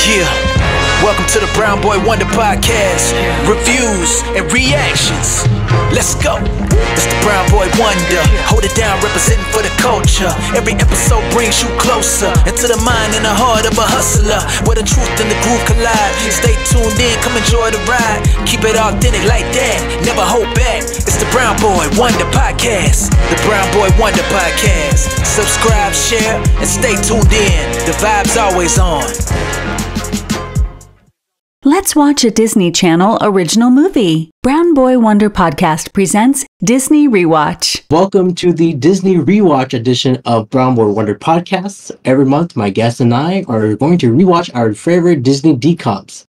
Yeah, welcome to the Brown Boy Wonder Podcast. Reviews and reactions. Let's go. It's the Brown Boy Wonder. Hold it down, representing for the culture. Every episode brings you closer into the mind and the heart of a hustler, where the truth and the groove collide. Stay tuned in, come enjoy the ride. Keep it authentic like that, never hold back. It's the Brown Boy Wonder Podcast. The Brown Boy Wonder Podcast. Subscribe, share, and stay tuned in. The vibe's always on. Let's watch a Disney Channel original movie. Brown Boy Wonder Podcast presents Disney Rewatch. Welcome to the Disney Rewatch edition of Brown Boy Wonder Podcasts. Every month, my guests and I are going to rewatch our favorite Disney DComs.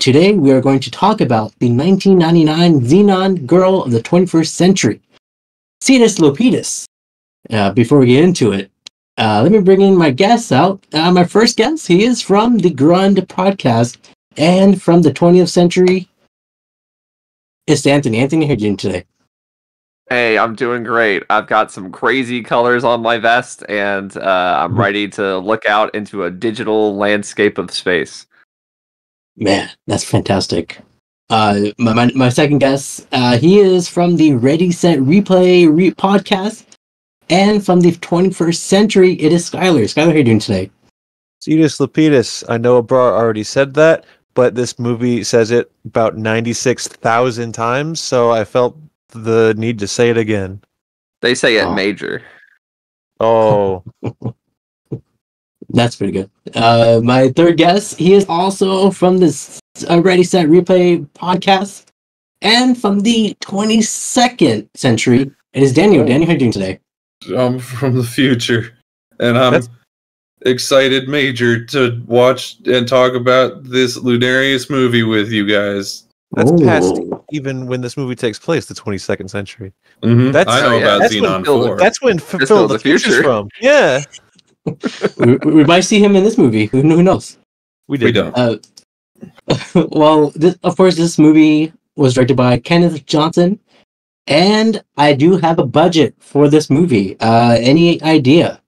Today, we are going to talk about the 1999 Zenon Girl of the 21st Century, Cetus Lopetus. Before we get into it, let me bring in my guests out. My first guest, he is from the Grud podcast and from the 20th century. It's Anthony. Anthony, how are you doing today? Hey, I'm doing great. I've got some crazy colors on my vest, and I'm ready to look out into a digital landscape of space. Man, that's fantastic. My second guest, he is from the Ready, Set, Replay podcast, and from the 21st century, it is Skyler. Skyler, how are you doing today? Cetus Lapidus. I know Abrar already said that, but this movie says it about 96,000 times, so I felt the need to say it again. They say it major. Oh. That's pretty good. My third guest, he is also from this Ready, Set, Replay podcast, and from the 22nd century, it is Daniel. Daniel, how are you doing today? I'm from the future, and I'm excited major to watch and talk about this Lunarius movie with you guys. That's past even when this movie takes place, the 22nd century. Mm-hmm. That's, I know about Zenon 4. That's when Phil the Future's from. Yeah. we might see him in this movie. Who knows? We don't. Well, of course, this movie was directed by Kenneth Johnson, and I do have a budget for this movie. Any idea?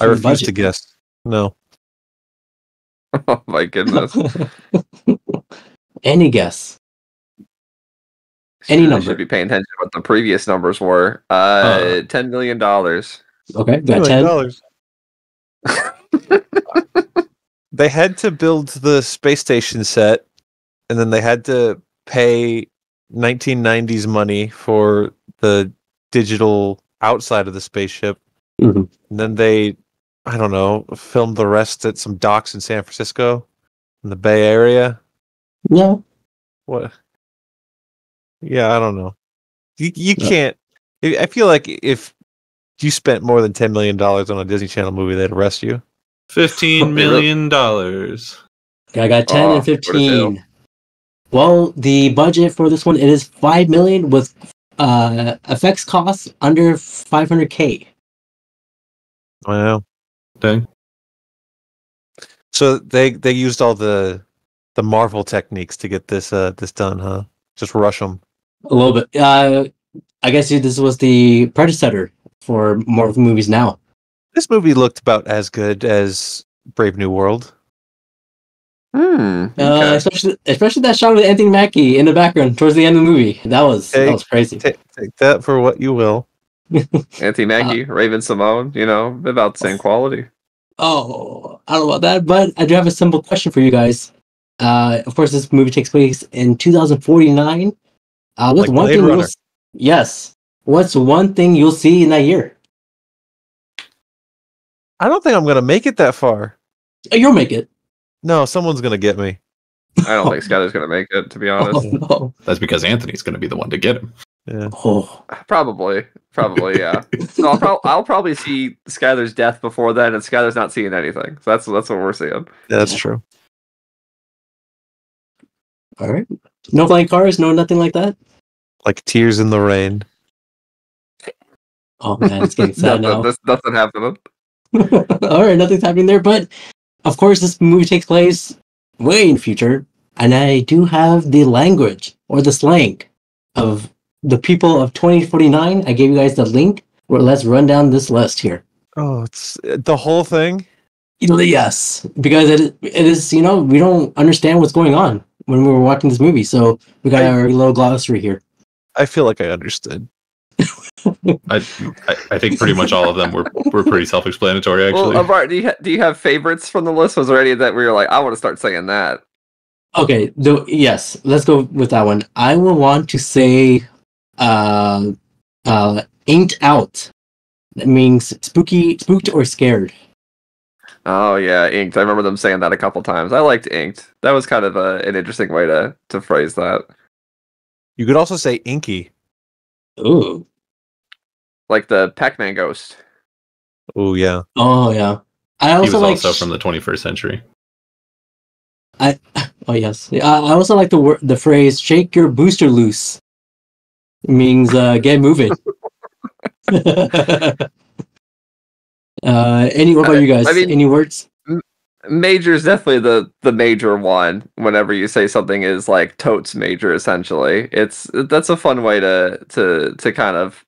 I refuse to guess. No. Oh my goodness. Any guess? Any number? I should be paying attention to what the previous numbers were. $10 million. Okay, got $10 million. They had to build the space station set, and then they had to pay 1990s money for the digital outside of the spaceship. Mm-hmm. And then they, I don't know, filmed the rest at some docks in San Francisco, in the Bay Area. No. What? Yeah, I don't know. You can't. I feel like if you spent more than $10 million on a Disney Channel movie, they'd arrest you. $15 million. I got 10 and 15. Well, the budget for this one, it is $5 million with effects costs under $500K. Wow. Dang. So they used all the Marvel techniques to get this done, huh? Just rush them. A little bit. I guess this was the predecessor for Marvel movies now. This movie looked about as good as Brave New World. Okay. Especially that shot with Anthony Mackie in the background towards the end of the movie. That was crazy. Take that for what you will. Anthony Mackie, Raven Simone, about the same quality. Oh, I don't know about that, but I do have a simple question for you guys. Of course, this movie takes place in 2049. What's like one Blade thing? Runner. Yes. What's one thing you'll see in that year? I don't think I'm gonna make it that far. You'll make it. No, someone's gonna get me. I don't think Skyler's going to make it, to be honest. Oh, no. That's because Anthony's going to be the one to get him. Yeah. Oh. Probably, yeah. So I'll probably see Skyler's death before then, and Skyler's not seeing anything. So that's what we're seeing. Yeah, that's true. All right. No flying cars, no nothing like that? Like tears in the rain. Oh man, it's getting sad now. There's nothing happening. All right, nothing's happening there, but of course this movie takes place way in the future, and I do have the language or the slang of the people of 2049. I gave you guys the link. Well, let's run down this list here. Oh, it's the whole thing. Yes, because it is, we don't understand what's going on when we were watching this movie, so we got our little glossary here. I feel like I understood. I think pretty much all of them were pretty self-explanatory, actually. Well, Abrar, do you have favorites from the list? Was there any that where you're like, I want to start saying that? Okay, yes, let's go with that one. I will want to say, inked out. That means spooked or scared. Oh yeah, inked. I remember them saying that a couple times. I liked inked. That was kind of an interesting way to phrase that. You could also say inky. Ooh. Like the Pac-Man ghost. Oh yeah. Oh yeah. I He also was also from the 21st century. Oh yes. I also like the phrase "shake your booster loose." It means get moving. What about you guys? I mean, Any words? Major is definitely the major one. Whenever you say something is like totes major, essentially, that's a fun way to kind of,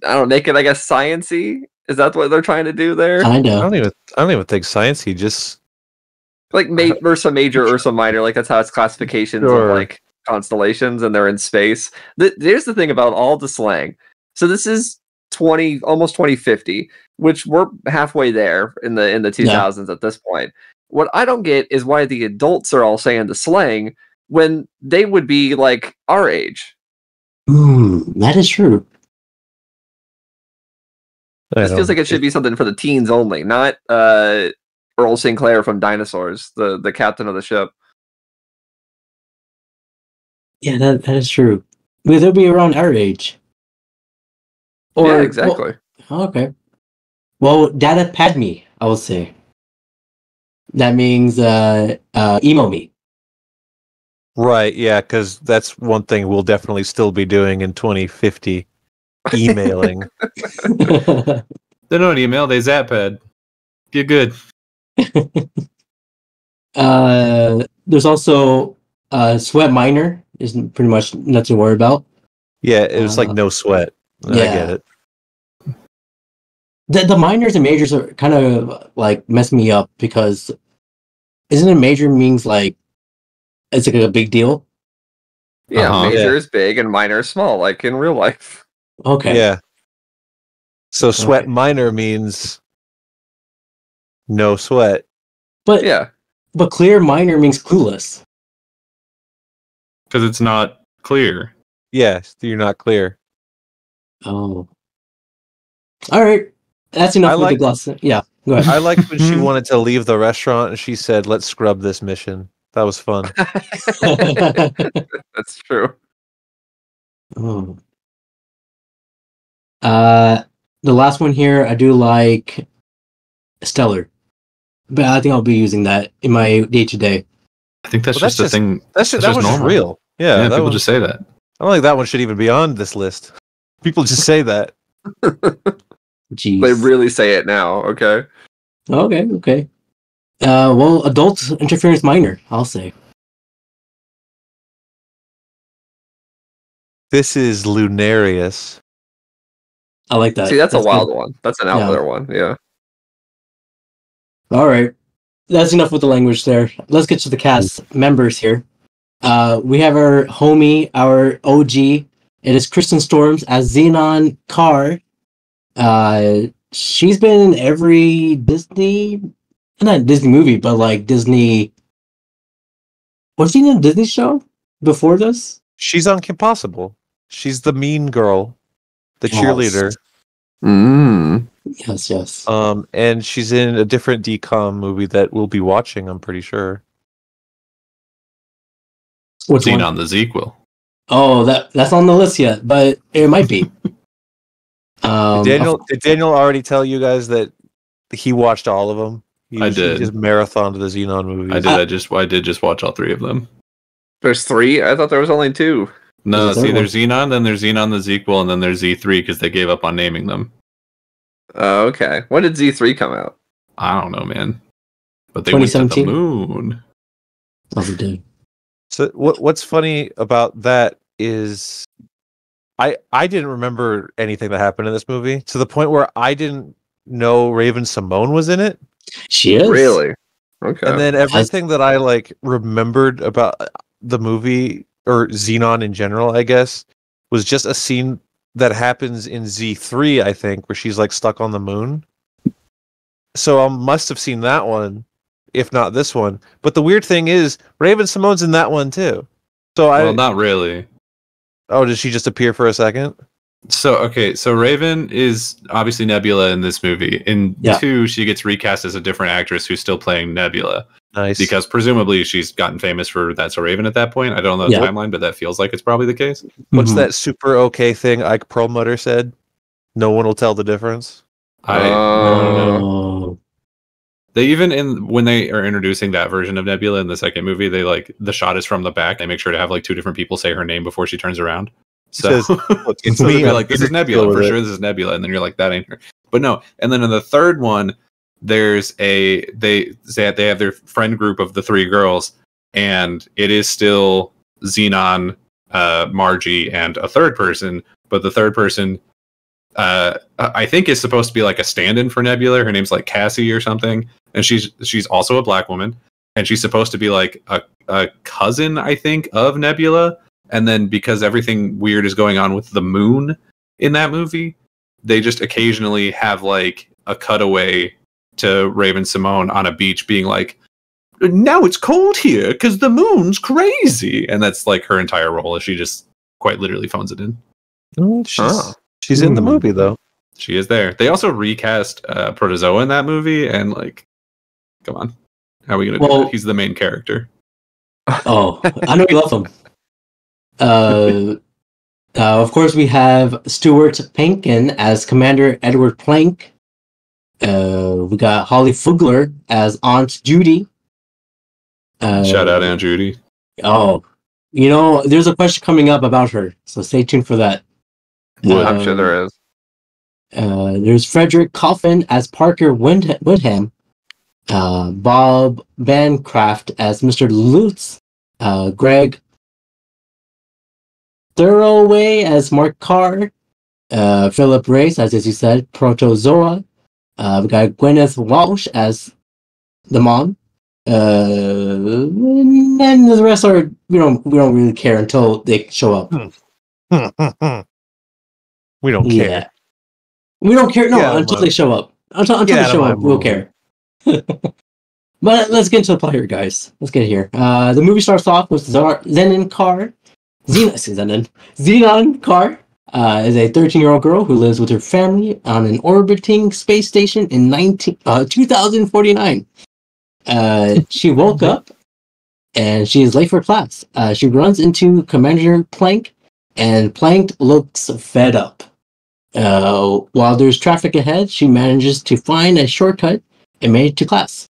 I don't know, make it, I guess, science-y. Is that what they're trying to do there? I I know. don't even think science. He just Like Ursa Major, Ursa Minor, like that's how it's classifications Sure. of like constellations, and they're in space. Here's the thing about all the slang. So this is almost 2050, which we're halfway there in the 2000s at this point. What I don't get is why the adults are all saying the slang when they would be like our age. That is true. This feels like it should be something for the teens only, not Earl Sinclair from Dinosaurs, the captain of the ship. Yeah, that is true. But they'll be around our age. Yeah, exactly. Well, okay. Well, Data Padme, I will say. That means emo me. right, yeah, because that's one thing we'll definitely still be doing in 2050. Emailing. They don't email, they Zappad. Get good. There's also Sweat Minor is pretty much nothing to worry about. Yeah, it was like no sweat. I get it. The minors and majors are kind of like mess me up because isn't a major means like it's like a big deal? Yeah, major is big and minor is small, like in real life. Okay. Yeah. So sweat minor means no sweat. But yeah. But clear minor means clueless. Because it's not clear. Yes, you're not clear. Oh. All right. That's enough with the gloss. Yeah, go ahead. I liked when she wanted to leave the restaurant and she said, "Let's scrub this mission." That was fun. That's true. Oh. The last one here, I do like Stellar, but I think I'll be using that in my day to day. I think that's just a thing. That was just normal. real. Yeah, people just say that. I don't think that one should even be on this list. People just say that. Jeez. They really say it now. Okay. Okay. Well, adult interference minor, I'll say. This is lunarious. I like that. See, that's a wild one. That's an out there one. Yeah. All right. That's enough with the language there. Let's get to the cast members here. We have our homie, our OG. It is Kristen Storms as Zenon Carr. She's been in every not Disney movie, but like Disney. Was she in a Disney show before this? She's on Kim Possible. She's the mean girl, the cheerleader. Yes. And she's in a different DCOM movie that we'll be watching, I'm pretty sure. What's Zenon the sequel. Oh, that's on the list yet, but it might be. Did Daniel already tell you guys that he watched all of them? I did. He just marathoned the Zenon movies. I did. I did just watch all three of them. There's 3? I thought there was only 2. No, see, there's Zenon, then there's Zenon the sequel, and then there's Z3 because they gave up on naming them. Oh, okay. When did Z3 come out? I don't know, man. But they went to the moon. Oh, they did. So what's funny about that is I didn't remember anything that happened in this movie to the point where I didn't know Raven Simone was in it. She is. Really? Okay. And then everything that I like remembered about the movie or Zenon in general, I guess, was just a scene that happens in Z3, I think, where she's like stuck on the moon. So I must have seen that one, if not this one. But the weird thing is, Raven-Symoné's in that one too. So Well, not really. Oh, did she just appear for a second? So Raven is obviously Nebula in this movie. In 2, she gets recast as a different actress who's still playing Nebula. Nice. Because presumably she's gotten famous for That's a Raven at that point. I don't know the timeline, but that feels like it's probably the case. What's that super okay thing Ike Perlmutter said? No one will tell the difference. I don't know. They even when they are introducing that version of Nebula in the second movie, they like the shot is from the back. They make sure to have like 2 different people say her name before she turns around. So it's me. Like, this is Nebula for sure. This is Nebula, and then you're like, that ain't her. But no. And then in the third one, there's they have their friend group of the 3 girls, and it is still Zenon, Margie, and a third person. But the third person, I think, is supposed to be like a stand-in for Nebula. Her name's like Cassie or something, and she's also a black woman, and she's supposed to be like a cousin, I think, of Nebula. And then because everything weird is going on with the moon in that movie, they just occasionally have like a cutaway to Raven-Symoné on a beach being like, now it's cold here because the moon's crazy. And that's like her entire role, as she just quite literally phones it in. She's in the movie, though. She is there. They also recast Protozoa in that movie. And like, come on. How are we going to do that? He's the main character. Oh, I know you love him. Of course, we have Stuart Pankin as Commander Edward Plank. We got Holly Fugler as Aunt Judy. Shout out Aunt Judy. Oh, there's a question coming up about her, so stay tuned for that. I'm sure there is. There's Frederick Coffin as Parker Woodham. Bob Bancroft as Mr. Lutz. Greg Thoroughway as Mark Carr, Philip Race as you said, Protozoa. We got Gwyneth Walsh as the mom, and then the rest are we don't really care until they show up. We don't care. Yeah. We don't care. No, until they show up. Until they show up, we'll care. But let's get into the plot here, guys. Let's get here. The movie starts off with Zenon Carr. Zenon Carr is a 13-year-old girl who lives with her family on an orbiting space station in 2049. She woke up and she is late for class. She runs into Commander Plank, and Plank looks fed up. While there's traffic ahead, she manages to find a shortcut and made it to class.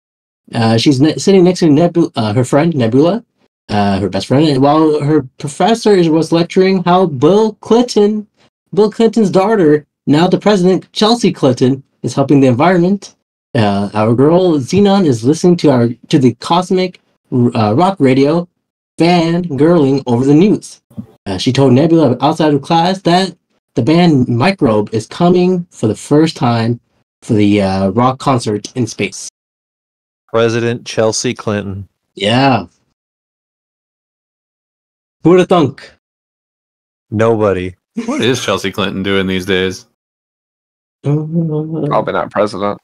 She's sitting next to her friend Nebula, her best friend, while her professor was lecturing how Bill Clinton's daughter, now the president, Chelsea Clinton, is helping the environment. Our girl Zenon is listening to the cosmic rock radio, fangirling over the news. She told Nebula outside of class that the band Microbe is coming for the first time for the rock concert in space. President Chelsea Clinton. Yeah. Who would have thunk? Nobody. What is Chelsea Clinton doing these days? Probably not president.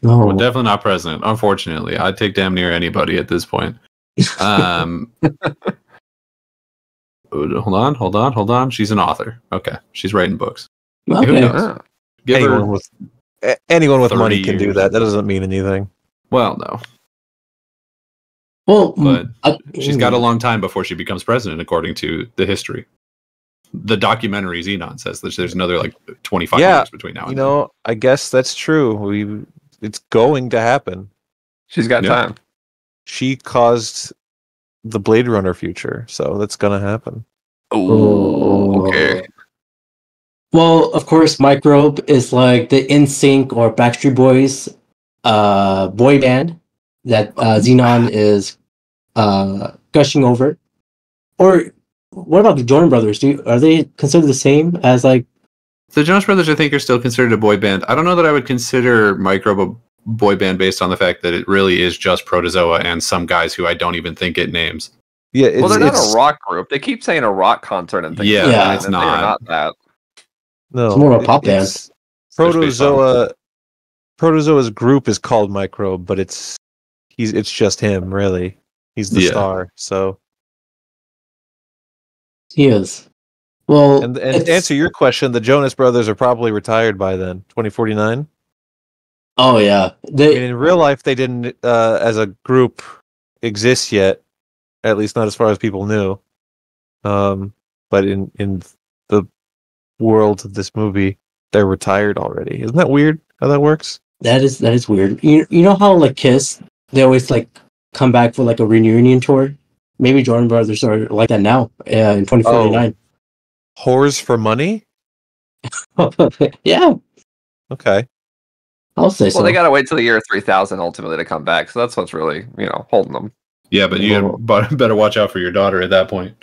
No. Well, definitely not president. Unfortunately, I'd take damn near anybody at this point. Hold on. She's an author. Okay, she's writing books. Okay. Who knows? Anyone with money 30 can do years. that. That doesn't mean anything. Well, no, Well, but she's got a long time before she becomes president, according to the history. The documentary Zenon says that there's another like 25 years between now and then. I guess that's true. It's going to happen. She's got time. She caused the Blade Runner future, so that's gonna happen. Oh, okay. Well, of course, Microbe is like the NSYNC or Backstreet Boys boy band that Zenon is gushing over. Or what about the Jonas Brothers? Are they considered the same as like? The Jonas Brothers, I think, are still considered a boy band. I don't know that I would consider Microbe boy band based on the fact that it really is just Protozoa and some guys who I don't even think it names. Yeah, Well, they're not a rock group. They keep saying a rock concert and things. Yeah, like that, it's and not. They're not that. No, It's more of a pop band. it's- Protozoa's group is called Microbe, but it's just him, really. He's the star. So, He is. Well, and to answer your question, the Jonas Brothers are probably retired by then, 2049. Oh yeah, I mean, in real life, they didn't, as a group, exist yet. At least not as far as people knew. But in the world of this movie, they're retired already. Isn't that weird how that works? that is weird. You know how like Kiss, they always like come back for like a reunion tour. Maybe Jordan Brothers are like that now in 2049. Whores for money? Yeah, Okay. I'll say so. Well, they got to wait till the year 3000 ultimately to come back. So that's what's really, holding them. Yeah, but you better watch out for your daughter at that point.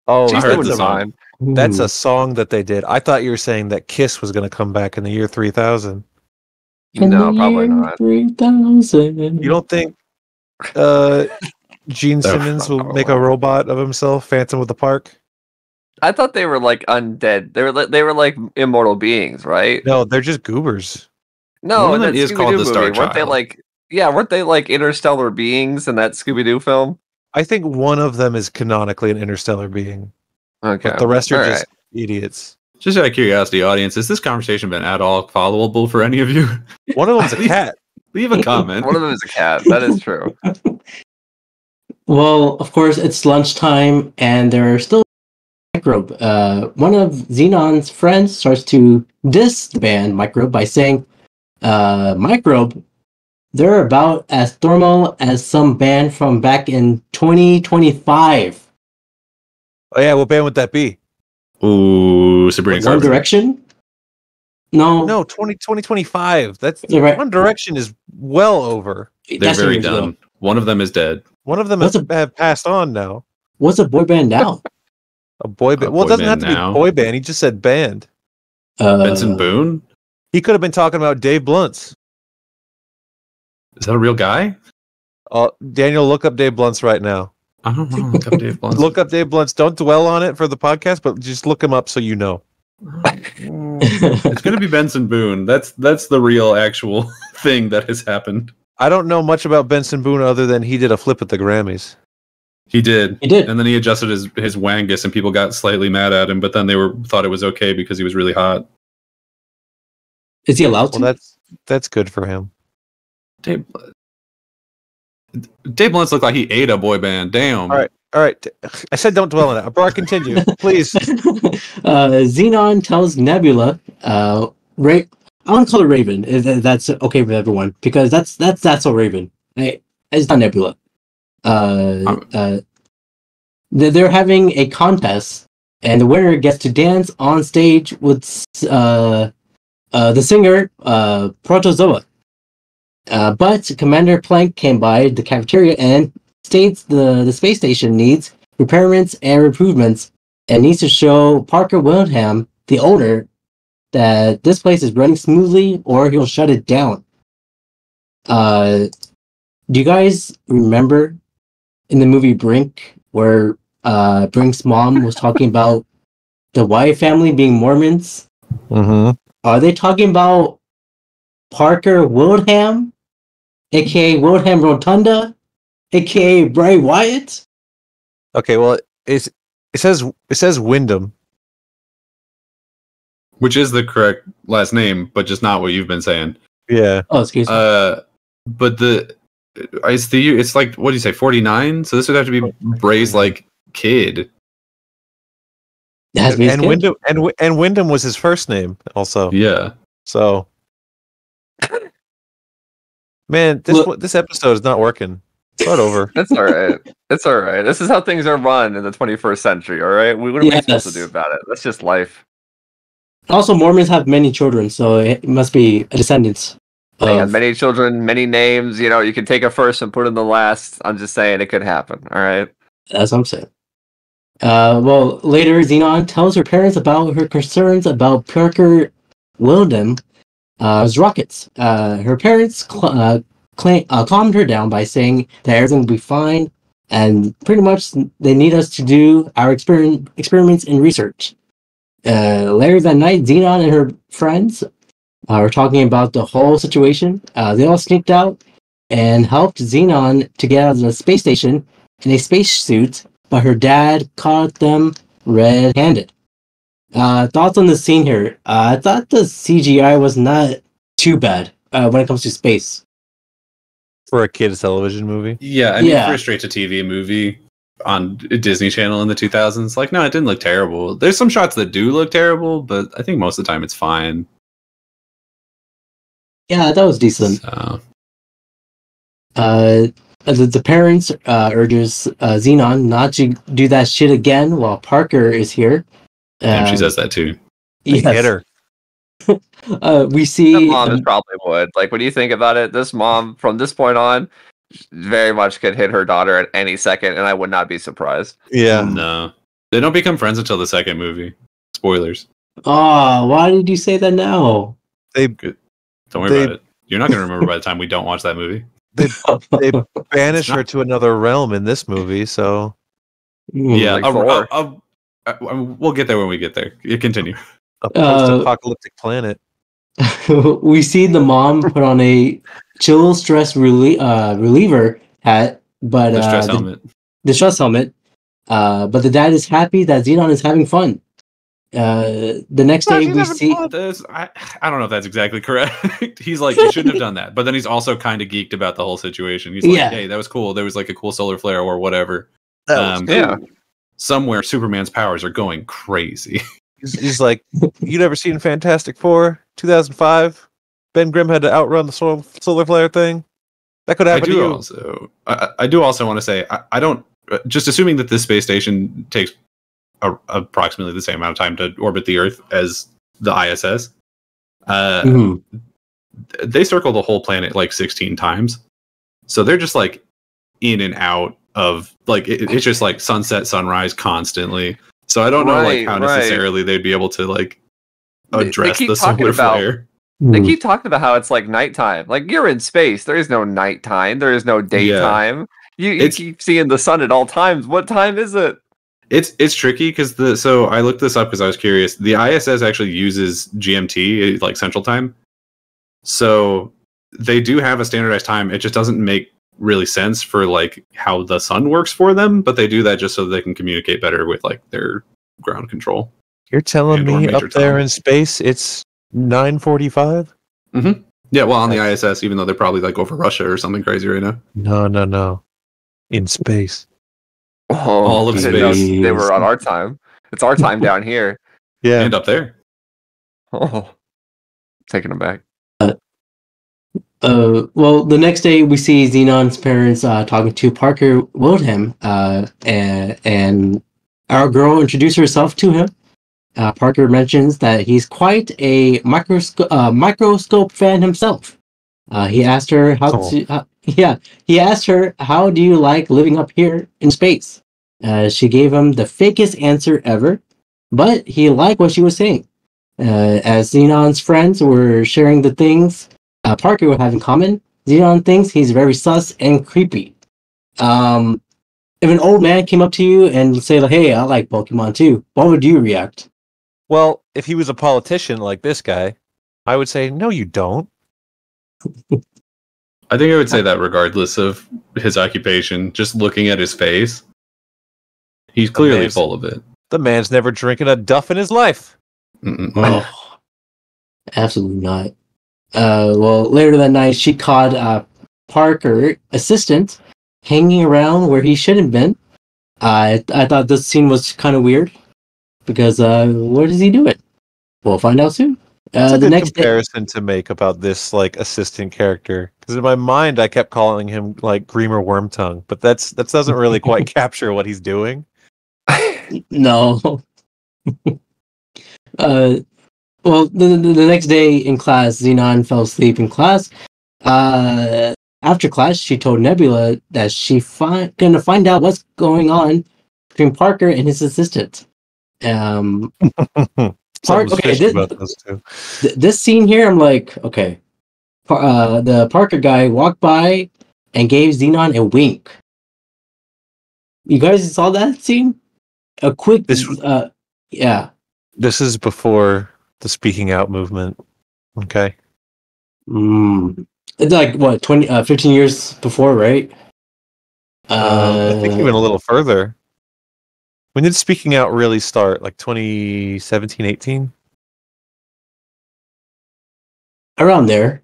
Oh, She's heard doing the song. fine. that's a song that they did. I thought you were saying that Kiss was going to come back in the year 3000. No, probably not. 3000. You don't think Gene Simmons will make a robot of himself, Phantom of the Park? I thought they were like undead. They were like immortal beings, right? No, they're just goobers. No, One of in them that is called Scooby-Doo the Star movie, weren't they Child. weren't they like interstellar beings in that Scooby-Doo film? I think one of them is canonically an interstellar being, Okay, but the rest are All just right. idiots. Just out of curiosity, audience, has this conversation been at all followable for any of you? One of them's a cat. Leave a comment. One of them is a cat. That is true. Well, of course, it's lunchtime, and there are still Microbe. One of Zenon's friends starts to diss the band Microbe by saying, Microbe, they're about as normal as some band from back in 2025. Oh yeah, what band would that be? Ooh, Sabrina One Carpenter. Direction? No, No, 2025. That's You're right. One Direction is well over. They're That's very years ago. done. One of them is dead. One of them What's have passed on now. What's a boy band now? A boy band. Well, it boy doesn't have band to now. be boy band. He just said band. Benson Boone? He could have been talking about Dave Blunt's. Is that a real guy? Daniel, look up Dave Blunt's right now. I don't know. Look up Dave Blunt. Look up Dave Blunt's. Don't dwell on it for the podcast, but just look him up so you know. It's going to be Benson Boone. That's the real actual thing that has happened. I don't know much about Benson Boone other than he did a flip at the Grammys. He did. He did. And then he adjusted his wangus and people got slightly mad at him, but then they thought it was okay because he was really hot. Is he allowed to? Well, that's good for him. Dave Blunt's looked like he ate a boy band. Damn. All right. I said don't dwell on it. Abrar, continue, please. Zenon tells Nebula, I want to call her Raven. If that's okay with everyone, because that's a Raven. It's not Nebula. They're having a contest, and the winner gets to dance on stage with the singer Protozoa. But Commander Plank came by the cafeteria and states the space station needs repairments and improvements, and needs to show Parker Wilhelm, the owner, that this place is running smoothly or he'll shut it down. Do you guys remember in the movie Brink where Brink's mom was talking about the Wyatt family being Mormons? Mm-hmm. Are they talking about Parker Wilhelm, aka Wilhelm Rotunda, aka Bray Wyatt? Okay, well, it says Wyndham. Which is the correct last name, but just not what you've been saying. Yeah. Oh, excuse me. But it's like, what do you say, 49? So this would have to be Bray's like kid. It has to be his And kid. Wyndham was his first name also. Yeah. So, man, this episode is not working. Start over. It's all right. It's all right. This is how things are run in the 21st century. All right. What are we supposed to do about it? That's just life. Also, Mormons have many children, so it must be a descendant. They have many children, many names. You can take a first and put in the last. I'm just saying it could happen. All right. That's what I'm saying. Well, later, Zenon tells her parents about her concerns about Parker Wilhelm was rockets. Her parents calmed her down by saying that everything will be fine, and pretty much they need us to do our experiments and research. Later that night, Zenon and her friends were talking about the whole situation. They all sneaked out and helped Zenon to get out of the space station in a spacesuit, but her dad caught them red-handed. Thoughts on the scene here? I thought the CGI was not too bad when it comes to space. For a kids' television movie? Yeah, I mean, for a straight-to-TV movie on Disney Channel in the 2000s, like, no, it didn't look terrible. There's some shots that do look terrible, but I think most of the time it's fine. Yeah, that was decent. So. The parents urges Zenon not to do that shit again while Parker is here. And she says that too. Yes. Hit her. We see the mom probably would. Like, when you think about it, this mom from this point on very much could hit her daughter at any second, and I would not be surprised. Yeah. No. They don't become friends until the second movie. Spoilers. Oh, why did you say that now? Don't worry about it. You're not going to remember by the time we don't watch that movie. They banish her to another realm in this movie, so... Yeah, like we'll get there when we get there. You continue. A post-apocalyptic planet. We see the mom put on a chill stress reliever hat, but The stress helmet. The stress helmet. But the dad is happy that Zenon is having fun. The next day we see... I don't know if that's exactly correct. He's like, you shouldn't have done that. But then he's also kind of geeked about the whole situation. He's like, hey, that was cool. There was like a cool solar flare or whatever. Yeah. Somewhere Superman's powers are going crazy. He's like, you never seen Fantastic Four, 2005? Ben Grimm had to outrun the solar flare thing? That could happen to you. I do also want to say, I don't... Just assuming that this space station takes approximately the same amount of time to orbit the Earth as the ISS. They circle the whole planet like 16 times. So they're just like in and out of like it's just like sunset, sunrise constantly. So I don't know like how necessarily they'd be able to like address the solar flare. They keep talking about how it's like nighttime. Like, you're in space. There is no nighttime. There is no daytime. Yeah. You keep seeing the sun at all times. What time is it? It's tricky because so I looked this up because I was curious. The ISS actually uses GMT, like Central Time. So they do have a standardized time. It just doesn't make really sense for like how the sun works for them, but they do that just so they can communicate better with like their ground control. You're telling me up there in space it's 9:45? Mm-hmm. Yeah, well, on the ISS, even though they're probably like over Russia or something crazy right now. No. In space. Oh, all of space. They were on our time. It's our time down here. Yeah. And up there. Oh. Taking them back. Well, the next day we see Zenon's parents talking to Parker Wildham, and our girl introduced herself to him. Parker mentions that he's quite a microscope fan himself. He asked her he asked her, how do you like living up here in space? She gave him the fakest answer ever, but he liked what she was saying. As Zenon's friends were sharing the things Parker would have in common, Zenon thinks he's very sus and creepy. If an old man came up to you and say, like, hey, I like Pokemon too, what would you react? Well, if he was a politician like this guy, I would say, no, you don't. I think I would say that regardless of his occupation, just looking at his face, he's clearly full of it. The man's never drinking a duff in his life. Oh, absolutely not. Well, later that night, she caught Parker, assistant, hanging around where he shouldn't have been. I thought this scene was kind of weird because what is he doing? We'll find out soon. It's a good comparison to make about this like assistant character, because in my mind I kept calling him like Greamer Wormtongue, but that doesn't really quite capture what he's doing. No. Well, the next day in class, Zenon fell asleep in class. After class, she told Nebula that she gonna find out what's going on between Parker and his assistant. Part, okay, fishy about those two. this scene here, I'm like, okay. The Parker guy walked by and gave Zenon a wink. You guys saw that scene? A quick, yeah. This is before the speaking out movement. Okay. It's like what 15 years before, right? I think even a little further. When did speaking out really start? Like 2017, 18? Around there.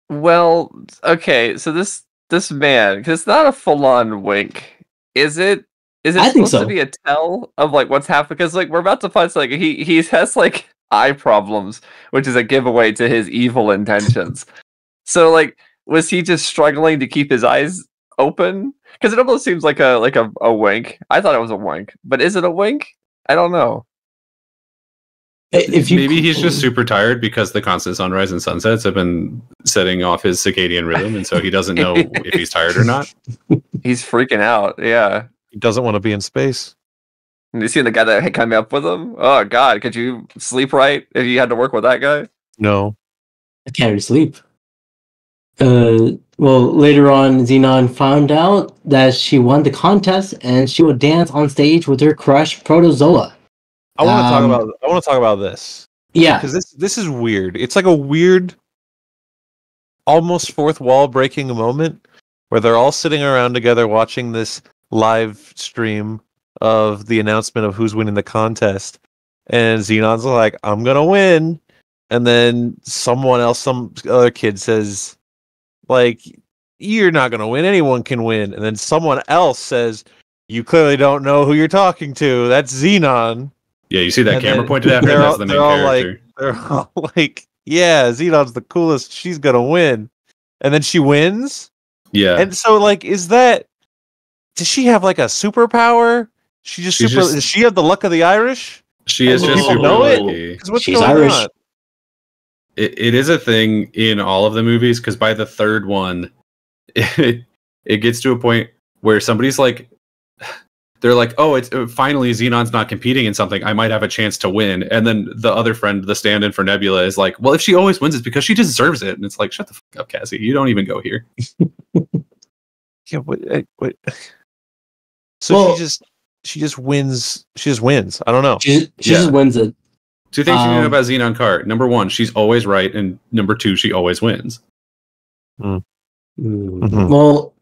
Well, okay, so this man, because it's not a full-on wink, is it? Is it I think supposed to so. be a tell of like what's happening? Because like we're about to find like he has like eye problems, which is a giveaway to his evil intentions. So like, was he just struggling to keep his eyes open? Because it almost seems like a wink. I thought it was a wink, but is it a wink? I don't know. Maybe he's just super tired because the constant sunrise and sunsets have been setting off his circadian rhythm, and so he doesn't know if he's tired or not. He's freaking out. Yeah. He doesn't want to be in space. And you see the guy that came up with him? Oh God, could you sleep right if you had to work with that guy? No. I can't really sleep. Well, later on, Zenon found out that she won the contest and she would dance on stage with her crush Protozoa. I want to talk about this. Yeah, because this is weird. It's like a weird, almost fourth wall breaking moment where they're all sitting around together watching this live stream of the announcement of who's winning the contest, and Xenon's like, "I'm gonna win," and then some other kid says, "Like, you're not gonna win. Anyone can win," and then someone else says, "You clearly don't know who you're talking to. That's Zenon." Yeah, you see that camera pointed at her. That's the main character. They're all like, "Yeah, Xenon's the coolest. She's gonna win," and then she wins. Yeah, and so like, does she have like a superpower? Does she have the luck of the Irish? She is just super lucky. She's Irish. On? It is a thing in all of the movies, because by the third one, it gets to a point where somebody's like, they're like, oh, it's finally Xenon's not competing in something. I might have a chance to win. And then the other friend, the stand-in for Nebula, is like, well, if she always wins, it's because she deserves it. And it's like, shut the fuck up, Cassie. You don't even go here. Yeah, what? So she just wins. She just wins. I don't know. She just wins it. Two things you know about Zenon Cart. Number one, she's always right, and number two, she always wins. Mm-hmm. Well,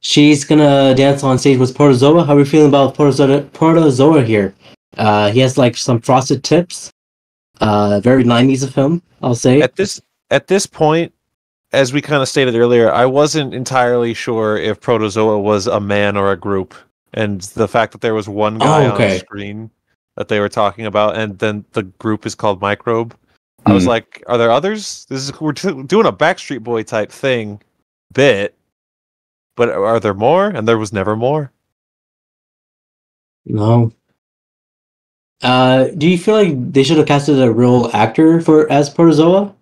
she's gonna dance on stage with Protozoa. How are we feeling about Protozoa here? He has like some frosted tips. Very 90s of him, I'll say. At this point, as we kind of stated earlier, I wasn't entirely sure if Protozoa was a man or a group, and the fact that there was one guy on the screen that they were talking about, and then the group is called Microbe. I was like, are there others? We're doing a Backstreet Boy type thing bit, but are there more? And there was never more. No. Do you feel like they should have casted a real actor as Protozoa?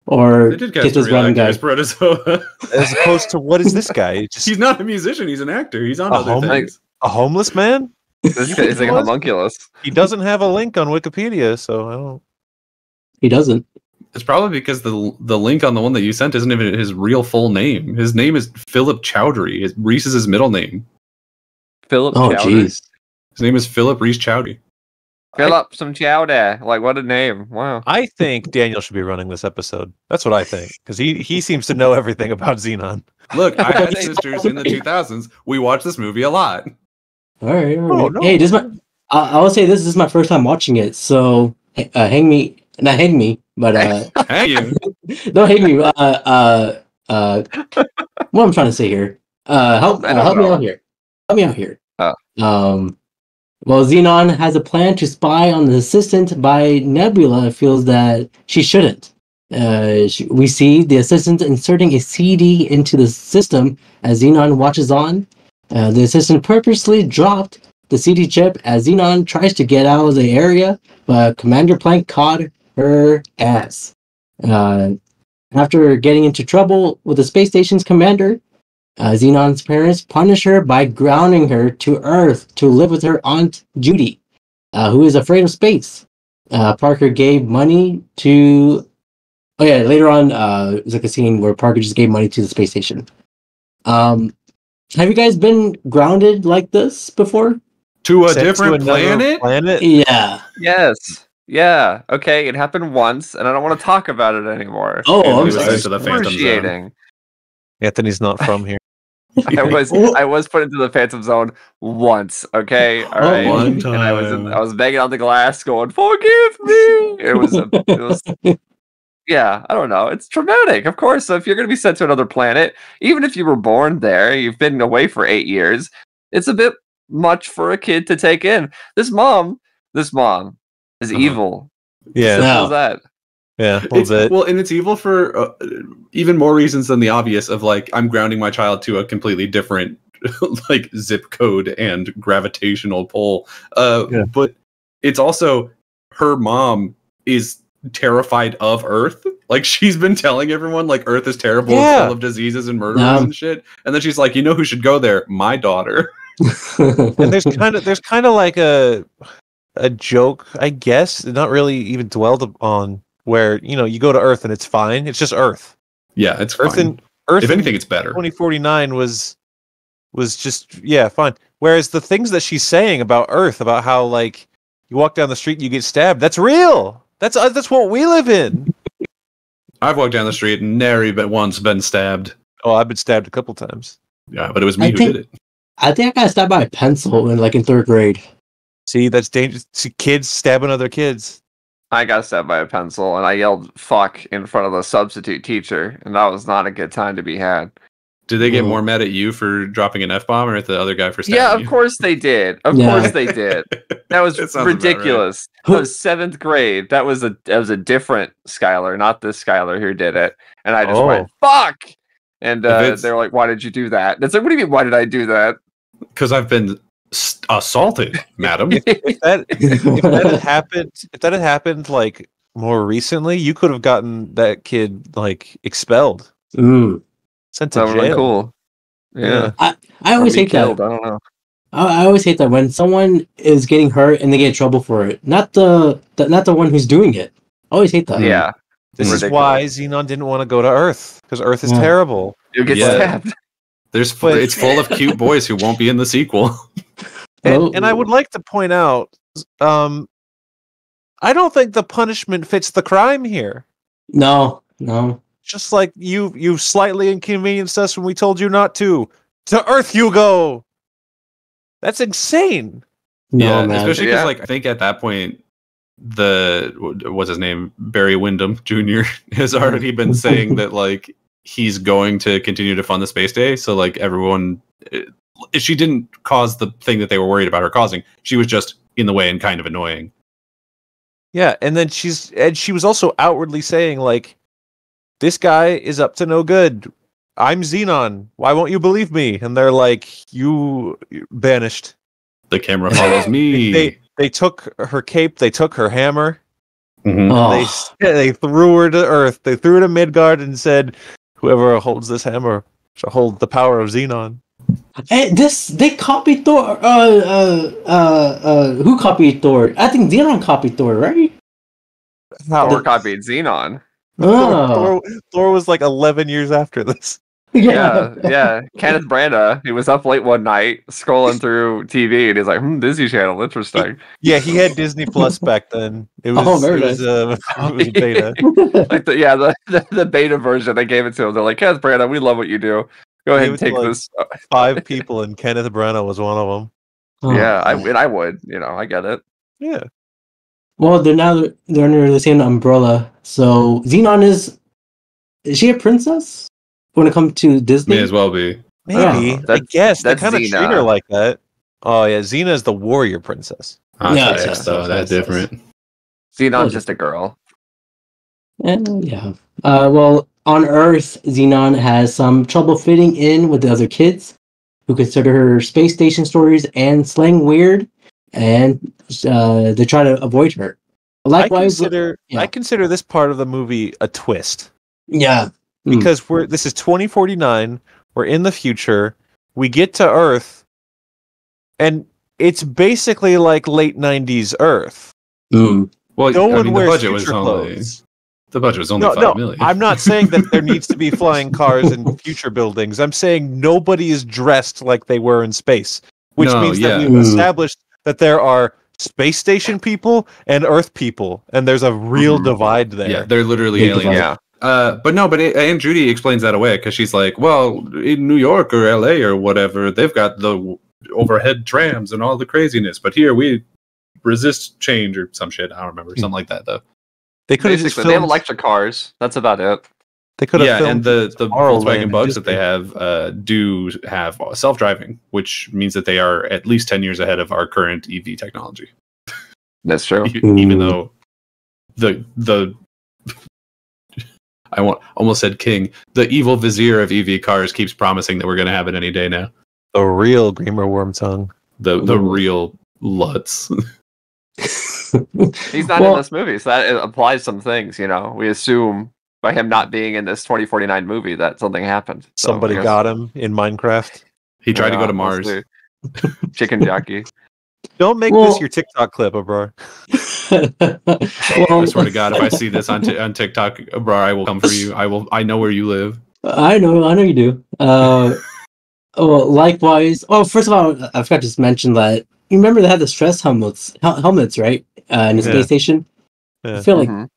Or they did cast a real actor as Protozoa. As opposed to, what is this guy? He's not a musician, he's an actor. He's on other things. A homeless man? This guy is like a homunculus. He doesn't have a link on Wikipedia, so I don't... He doesn't. It's probably because the link on the one that you sent isn't even his real full name. His name is Philip Chowdhury. Reese is his middle name. Philip Chowdhury? Jeez. His name is Philip Reese Chowdhury. Fill up some chowder. Like, what a name. Wow. I think Daniel should be running this episode. That's what I think. Because he seems to know everything about Zenon. Look, I had sisters in the 2000s. We watched this movie a lot. All right. Oh, no. Hey, I will say this is my first time watching it, so hang me. Not hang me, but... Hang you. Don't hang me. What I'm trying to say here. Help me out here. Help me out here. Well, Zenon has a plan to spy on the assistant by Nebula and feels that she shouldn't. We see the assistant inserting a CD into the system as Zenon watches on. The assistant purposely dropped the CD chip as Zenon tries to get out of the area, but Commander Plank caught her ass. After getting into trouble with the space station's commander, Xenon's parents punish her by grounding her to Earth to live with her Aunt Judy, who is afraid of space. Parker gave money to. Oh yeah, later on, there's like a scene where Parker just gave money to the space station. Have you guys been grounded like this before? To a Sent different another planet? Yeah. Yes. Yeah. Okay. It happened once, and I don't want to talk about it anymore. Oh, And I'm he was sorry. sent to the Phantom Zone. Excruciating. Anthony's not from here. I was put into the Phantom Zone once. Okay. All right. one And I was time. banging on the glass, going, "Forgive me." It was. Yeah, I don't know. It's traumatic, of course. So if you're going to be sent to another planet, even if you were born there, you've been away for 8 years. It's a bit much for a kid to take in. This mom is evil. Yeah, Simple No. as that. yeah, a little bit. Well, and it's evil for even more reasons than the obvious of like, I'm grounding my child to a completely different like zip code and gravitational pull. But it's also her mom is terrified of Earth. Like she's been telling everyone like Earth is terrible, it's full of diseases and murderers and shit. And then she's like, you know who should go there? My daughter. And there's kind of like a joke, I guess, not really even dwelled upon, where you go to Earth and it's fine. It's just Earth. Yeah, it's Earth fine. and Earth. If anything, in it's better. 2049 was just fine. Whereas the things that she's saying about Earth, about how like you walk down the street and you get stabbed, that's real. That's what we live in. I've walked down the street and nary but once been stabbed. Oh, I've been stabbed a couple times. Yeah, but it was me who did it. I think I got stabbed by a pencil in 3rd grade. See, that's dangerous. See, kids stabbing other kids. I got stabbed by a pencil, and I yelled "fuck" in front of the substitute teacher, and that was not a good time to be had. Did they get more mad at you for dropping an F-bomb or at the other guy for stabbing Yeah, of you? course they did. Of course they did. That was That sounds about right. ridiculous. That was 7th grade. That was a different Skyler, not this Skyler who did it. And I just went, "Fuck!" And they're like, "Why did you do that?" And it's like, "What do you mean? Why did I do that?" Because I've been assaulted, madam. If that had happened like more recently, you could have gotten that kid like expelled, sent to That would have been jail. cool. Yeah. I always hate killed. that. I don't know. I always hate that when someone is getting hurt and they get in trouble for it. Not the one who's doing it. I always hate that. Yeah. This Ridiculous. is why Zenon didn't want to go to Earth, because Earth is terrible. You get stabbed. It's full of cute boys who won't be in the sequel. And I would like to point out, I don't think the punishment fits the crime here. No. Just like you slightly inconvenienced us when we told you not to. To Earth you go. That's insane. No, Yeah, man. especially because like I think at that point what's his name, Barry Windham Jr. has already been saying that like he's going to continue to fund the space day. So like everyone, she didn't cause the thing that they were worried about her causing. She was just in the way and kind of annoying. Yeah, and then she was also outwardly saying like, this guy is up to no good. I'm Zenon. Why won't you believe me? And they're like, you banished. The camera follows me. They took her cape. They took her hammer. Mhm. Oh. They threw her to Earth. They threw her to Midgard and said, whoever holds this hammer shall hold the power of Zenon. Hey, they copied Thor. Who copied Thor? I think Zenon copied Thor, right? Thor copied Zenon. Oh. Thor was like 11 years after this. Yeah. Kenneth Branagh, he was up late one night scrolling through TV, and he's like, Disney Channel, interesting. Yeah, he had Disney Plus back then. It was, very it was beta. Like the beta version, they gave it to him. They're like, Kenneth Branagh, we love what you do. Go ahead and take this. 5 people, and Kenneth Branagh was one of them. Oh. Yeah, I would. I get it. Yeah. Well, they're under the same umbrella. So Zenon is she a princess when it comes to Disney? May as well be. Maybe. I guess they that's kind of Xena. treat her like that. Oh yeah, Xena is the warrior princess. Yes, That's different. Zenon's just a girl. And yeah. Well, on Earth, Zenon has some trouble fitting in with the other kids who consider her space station stories and slang weird, and they try to avoid her. Likewise, I consider this part of the movie a twist. Yeah. Because this is 2049, we're in the future, we get to Earth, and it's basically like late 90s Earth. Well, No I one mean, wears future clothes. the budget was only No, 5 million. I'm not saying that there needs to be flying cars in future buildings. I'm saying nobody is dressed like they were in space, which No, means that yeah. we've established that there are space station people and Earth people, and there's a real divide there. Yeah, they're literally Big aliens. divide. But Aunt Judy explains that away because she's like, well, in New York or LA or whatever, they've got the overhead trams and all the craziness, but here we resist change or some shit. I don't remember, something like that though. They could have just Basically, they have filmed. electric cars. That's about it. They could have Yeah, filmed and the Tomorrowland Volkswagen in Bugs that Disney. they have do have self-driving, which means that they are at least 10 years ahead of our current EV technology. That's true. Even though the almost said king, the evil vizier of EV cars keeps promising that we're going to have it any day now. The real Grimmer Wormtongue. The real Lutz. He's not in this movie, so that applies some things. You know, we assume by him not being in this 2049 movie that something happened. So, Somebody I guess- got him in Minecraft. He tried to go to Yeah, Mars. we'll see. Chicken jockey. Don't make Well- this your TikTok clip, Abrar. Well, I swear to God, if I see this on TikTok, bro, I will come for you. I know where you live. I know you do. Well, likewise. Oh, first of all, I forgot to just mention that you remember they had the stress helmets, right? In the Yeah. space station. Yeah. I feel like Mhm.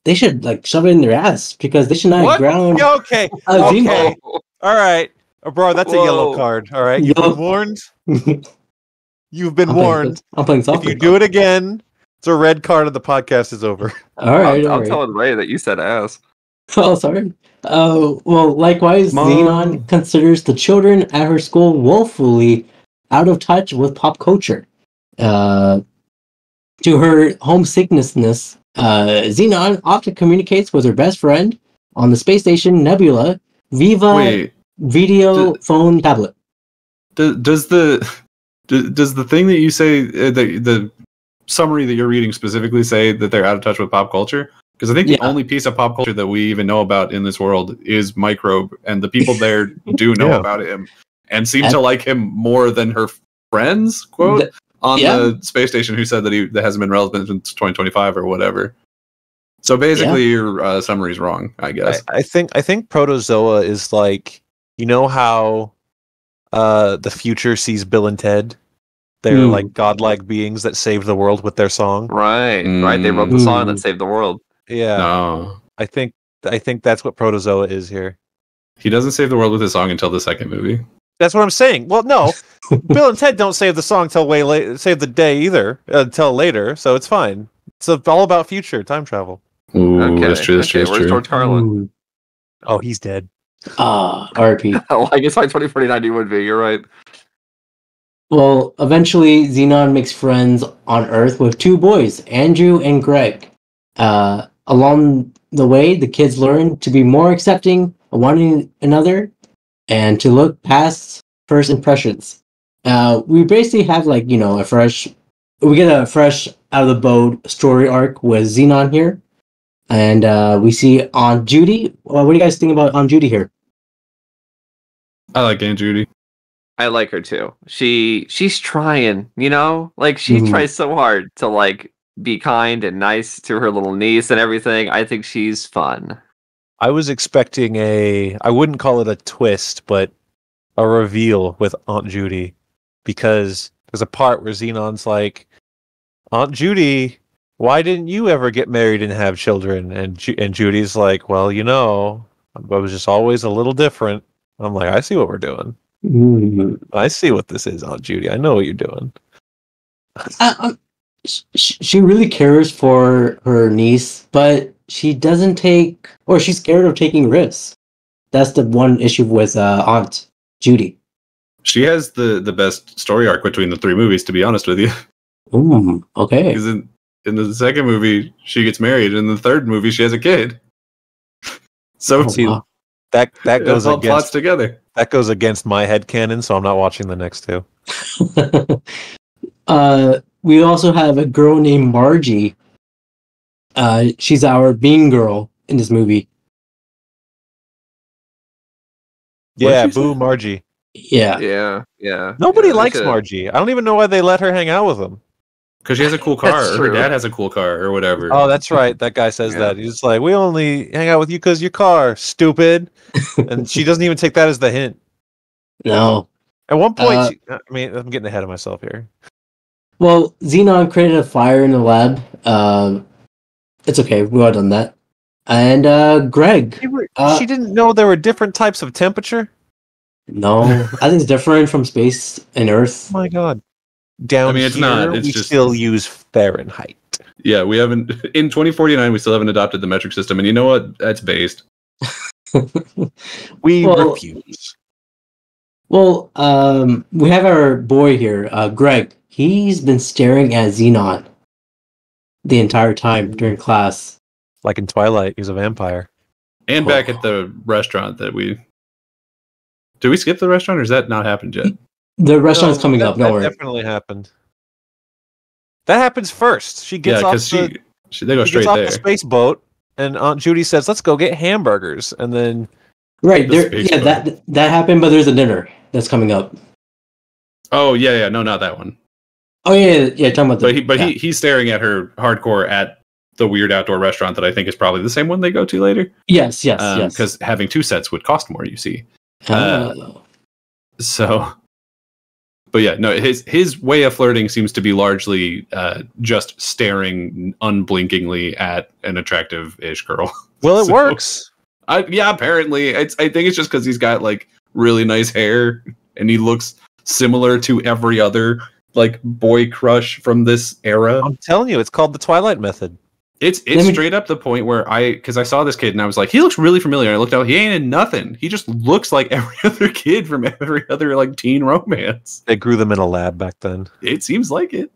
they should like shove it in their ass because they should not What? ground. Yeah, okay. a Xeno. Okay. All right. Abrar, that's a yellow Whoa. card. All right. You've Yellow. been warned. You've been I'm warned. playing If softball. you do it again, it's a red card and the podcast is over. All right. I'm telling Ray that you said ass. Oh, sorry. Well, likewise, Mom. Zenon considers the children at her school woefully out of touch with pop culture. To her homesicknessness, Zenon often communicates with her best friend on the space station Nebula Viva Wait, video phone tablet. does the thing that you say, the summary that you're reading specifically say that they're out of touch with pop culture? Because I think the Yeah. only piece of pop culture that we even know about in this world is Microbe, and the people there do know Yeah. about him and seem to like him more than her friends, quote, Th- on yeah. the space station who said that hasn't been relevant since 2025 or whatever. So basically, your summary is wrong, I guess. I think Protozoa is like, you know how the future sees Bill and Ted? They're Hmm. like godlike beings that save the world with their song. Right. They wrote the song that Mm. saved the world. Yeah. No, I think that's what Protozoa is here. he doesn't save the world with his song until the second movie. That's what I'm saying. Well, no, Bill and Ted don't save the song till way late, save the day either until later, so it's fine. It's all about future time travel. Ooh, Okay. that's true. That's true. Okay, That's where's true. George Carlin? Ooh. Oh, he's dead. RP. Well, I guess by 2049 he would be. You're right. Well, eventually, Zenon makes friends on Earth with two boys, Andrew and Greg. Along the way, the kids learn to be more accepting of one another and to look past first impressions. We basically have we get a fresh out of the boat story arc with Zenon here. And we see Aunt Judy. Well, what do you guys think about Aunt Judy here? I like Aunt Judy. I like her too. She's trying, you know? Like she Mhm. tries so hard to like be kind and nice to her little niece and everything. I think she's fun. I was expecting I wouldn't call it a twist, but a reveal with Aunt Judy, because there's a part where Xenon's like, Aunt Judy, why didn't you ever get married and have children? And Judy's like, well, I was just always a little different. I'm like, I see what we're doing. I see what this is, Aunt Judy. I know what you're doing. She really cares for her niece, but she doesn't take, or she's scared of taking risks. That's the one issue with Aunt Judy. She has the best story arc between the three movies, to be honest with you. Okay. Because in the second movie, she gets married. In the third movie, she has a kid. So See, wow. that it goes all plots against together. my headcanon, so I'm not watching the next two. We also have a girl named Margie. She's our bean girl in this movie. Yeah, she say? boo Margie. Yeah. Yeah. Nobody Yeah, they likes should've- Margie. I don't even know why they let her hang out with them. Because she has a cool car, That's or her true. dad has a cool car, or whatever. Oh, that's right. That guy says that. He's like, we only hang out with you because your car, stupid. And she doesn't even take that as the hint. No. At one point, I'm getting ahead of myself here. Well, Zenon created a fire in the lab. It's okay. We've all done that. And Greg. She didn't know there were different types of temperature? No. I think it's different from space and Earth. Oh my god. Down it's here, not. It's we just still use Fahrenheit. Yeah, we haven't in 2049. We still haven't adopted the metric system, and you know what? That's based. We refuse. Well, we have our boy here, Greg. He's been staring at Zenon the entire time during class. Like in Twilight, he's a vampire. And back at the restaurant that we... Did we skip the restaurant, or has that not happened yet? The restaurant's coming up, don't worry. That definitely happened. That happens first. She gets off they go straight there. The space boat, and Aunt Judy says, let's go get hamburgers. And then... Right, that happened, but there's a dinner that's coming up. Oh, yeah, no, not that one. Oh, yeah, talking about he's staring at her hardcore at the weird outdoor restaurant that I think is probably the same one they go to later. Yes. Because having two sets would cost more, you see. So, but yeah, no, his way of flirting seems to be largely just staring unblinkingly at an attractive-ish girl. Well, it works. Apparently. I think it's just because he's got like really nice hair and he looks similar to every other like boy crush from this era. I'm telling you, it's called the Twilight method. It's straight up the point where because I saw this kid and I was like, he looks really familiar. I looked out, he ain't in nothing. He just looks like every other kid from every other like teen romance. They grew them in a lab back then. It seems like it.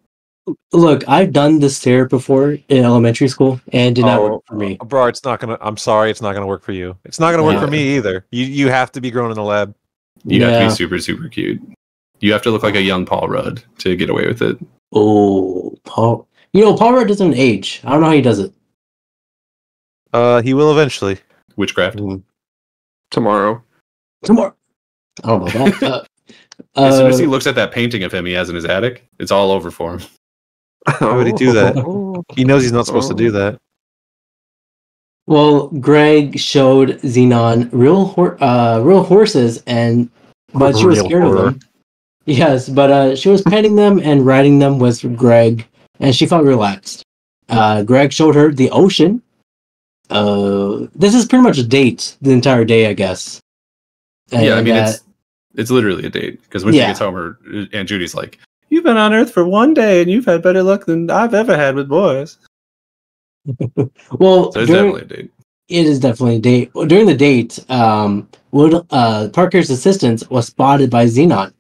Look, I've done this stare before in elementary school and it did not work for me. Bro, I'm sorry, it's not gonna work for you. It's not gonna work for me either. You have to be grown in the lab. You have to be super, super cute. You have to look like a young Paul Rudd to get away with it. Oh, Paul. Paul Rudd doesn't age. I don't know how he does it. He will eventually. Witchcraft. Tomorrow. I don't know that. As soon as he looks at that painting of him he has in his attic, it's all over for him. Why would he do that? He knows he's not supposed to do that. Well, Greg showed Zenon real horses, but she was scared of them. Yes, but she was petting them and riding them with Greg, and she felt relaxed. Greg showed her the ocean. This is pretty much a date the entire day, I guess. And, it's literally a date because when she gets home, her Aunt Judy's like, "You've been on Earth for one day, and you've had better luck than I've ever had with boys." Well, so it's definitely a date. It is definitely a date. During the date, Parker's assistant was spotted by Zenon.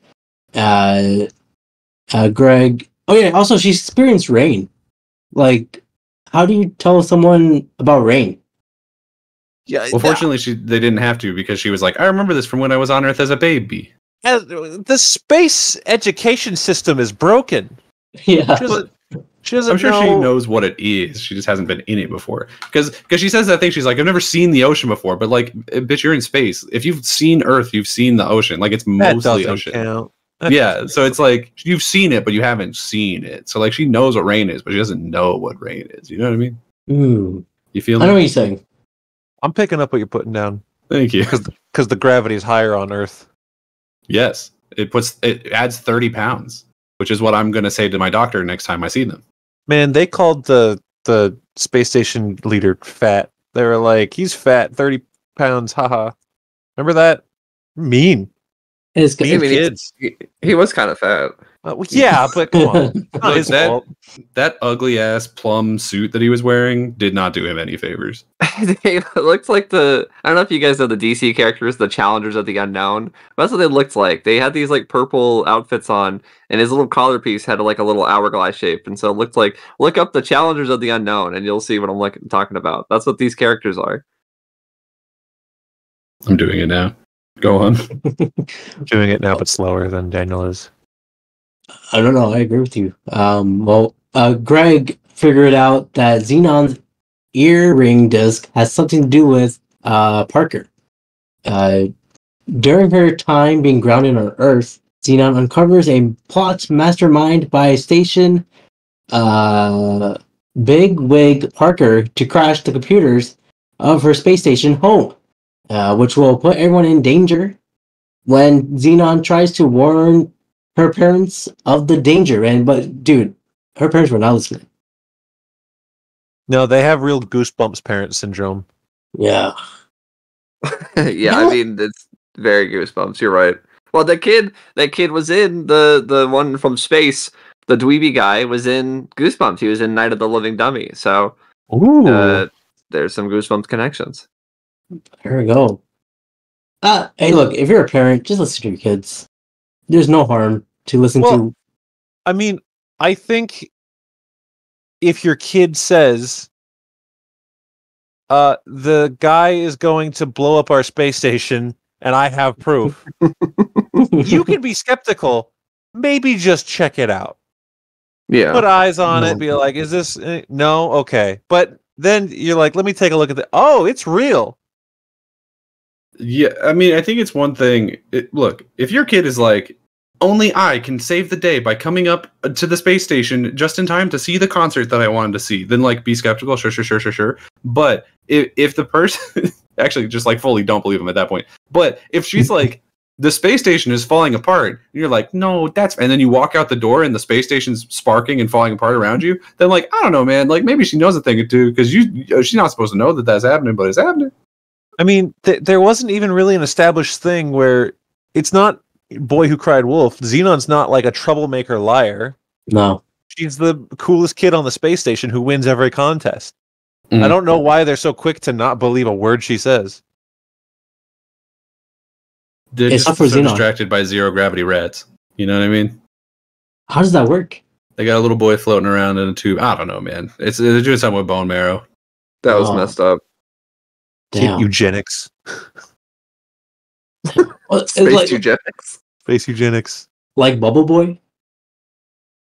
Greg. Oh yeah. Also, she experienced rain. Like, how do you tell someone about rain? Yeah. Well, fortunately, they didn't have to because she was like, "I remember this from when I was on Earth as a baby." The space education system is broken. Yeah. She doesn't I'm sure know. she knows what it is. She just hasn't been in it before. Because she says that thing. She's like, "I've never seen the ocean before." But like, bitch, you're in space. If you've seen Earth, you've seen the ocean. Like, it's mostly ocean. Count. Yeah, so it's like you've seen it, but you haven't seen it. So like, she knows what rain is, but she doesn't know what rain is. You know what I mean? Ooh. You feel? I know what you're saying. I'm picking up what you're putting down. Thank you. Because the gravity is higher on Earth. Yes, it adds 30 pounds, which is what I'm going to say to my doctor next time I see them. Man, they called the space station leader fat. They were like, he's fat, 30 pounds, haha. Remember that? Mean. Kids. He was kind of fat. Yeah, but come on. Not his fault. That ugly ass plum suit that he was wearing did not do him any favors. They looked like I don't know if you guys know the DC characters, the Challengers of the Unknown. That's what they looked like. They had these like purple outfits on, and his little collar piece had like a little hourglass shape, and so it looked like, look up the Challengers of the Unknown, and you'll see what I'm talking about. That's what these characters are. I'm doing it now. Go on. Doing it now, but slower than Daniel is. I don't know. I agree with you. Greg figured out that Zenon's earring disc has something to do with Parker. During her time being grounded on Earth, Zenon uncovers a plot mastermind by a station Big Wig Parker to crash the computers of her space station home, which will put everyone in danger when Zenon tries to warn her parents of the danger. But dude, her parents were not listening. No, they have real goosebumps parent syndrome. Yeah. Yeah, I mean it's very goosebumps. You're right. Well, that kid was in the one from space. The dweeby guy was in Goosebumps. He was in Night of the Living Dummy. So there's some Goosebumps connections. There we go. Hey, look, if you're a parent, just listen to your kids. There's no harm to listen to. I mean, I think if your kid says, the guy is going to blow up our space station and I have proof, you can be skeptical. Maybe just check it out. Yeah. Put eyes on it. Be like, is this... No? Okay. But then you're like, let me take a look at it. Oh, it's real. Yeah, I mean, I think it's one thing. Look, if your kid is like, only I can save the day by coming up to the space station just in time to see the concert that I wanted to see, then like be skeptical. Sure. But if the person actually just like fully don't believe him at that point. But if she's like, the space station is falling apart, and you're like, no, and then you walk out the door and the space station's sparking and falling apart around you, then like, I don't know, man, like maybe she knows a thing or two, because she's not supposed to know that that's happening, but it's happening. I mean, there wasn't even really an established thing where it's not Boy Who Cried Wolf. Xenon's not like a troublemaker liar. No. She's the coolest kid on the space station who wins every contest. I don't know why they're so quick to not believe a word she says. They're just so distracted by zero gravity rats. You know what I mean? How does that work? They got a little boy floating around in a tube. I don't know, man. They're doing something with bone marrow. That was messed up. Damn. Eugenics. Space eugenics. Space eugenics. Like Bubble Boy?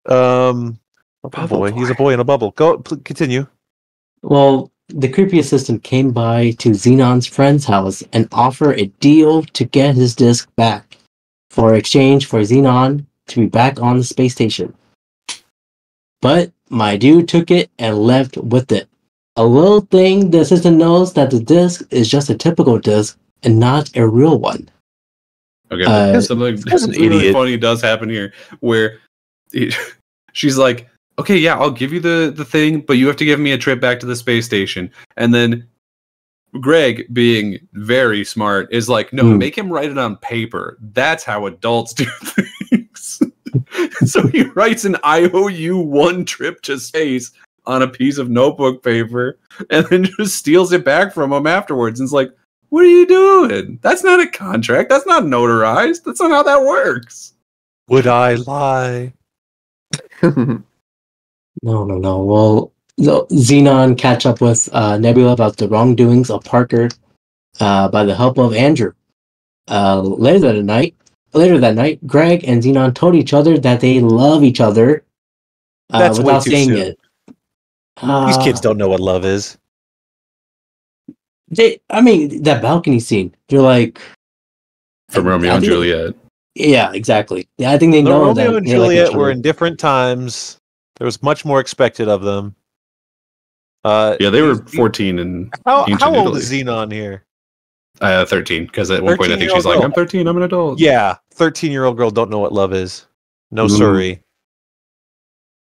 Bubble boy. He's a boy in a bubble. Continue. Well, the creepy assistant came by to Xenon's friend's house and offered a deal to get his disc back for exchange for Zenon to be back on the space station. But my dude took it and left with it. A little thing the assistant knows that the disc is just a typical disc and not a real one. Okay, something really funny does happen here where she's like, okay, yeah, I'll give you the thing, but you have to give me a trip back to the space station. And then Greg, being very smart, is like, no, make him write it on paper. That's how adults do things. So he writes an IOU one trip to space on a piece of notebook paper and then just steals it back from him afterwards. And it's like, what are you doing? That's not a contract. That's not notarized. That's not how that works. Would I lie? No. Well, Zenon catch up with Nebula about the wrongdoings of Parker by the help of Andrew. Later that night, Greg and Zenon told each other that they love each other without saying it. These kids don't know what love is. That balcony scene, they're like... From Romeo and Juliet. Yeah, exactly. Yeah, I think they know Romeo that and Juliet were in different times. There was much more expected of them. Yeah, they were 14 and how old is Zenon here? 13, because at one point I think she's like, I'm 13, I'm an adult. Yeah, 13-year-old girl don't know what love is. No, sorry.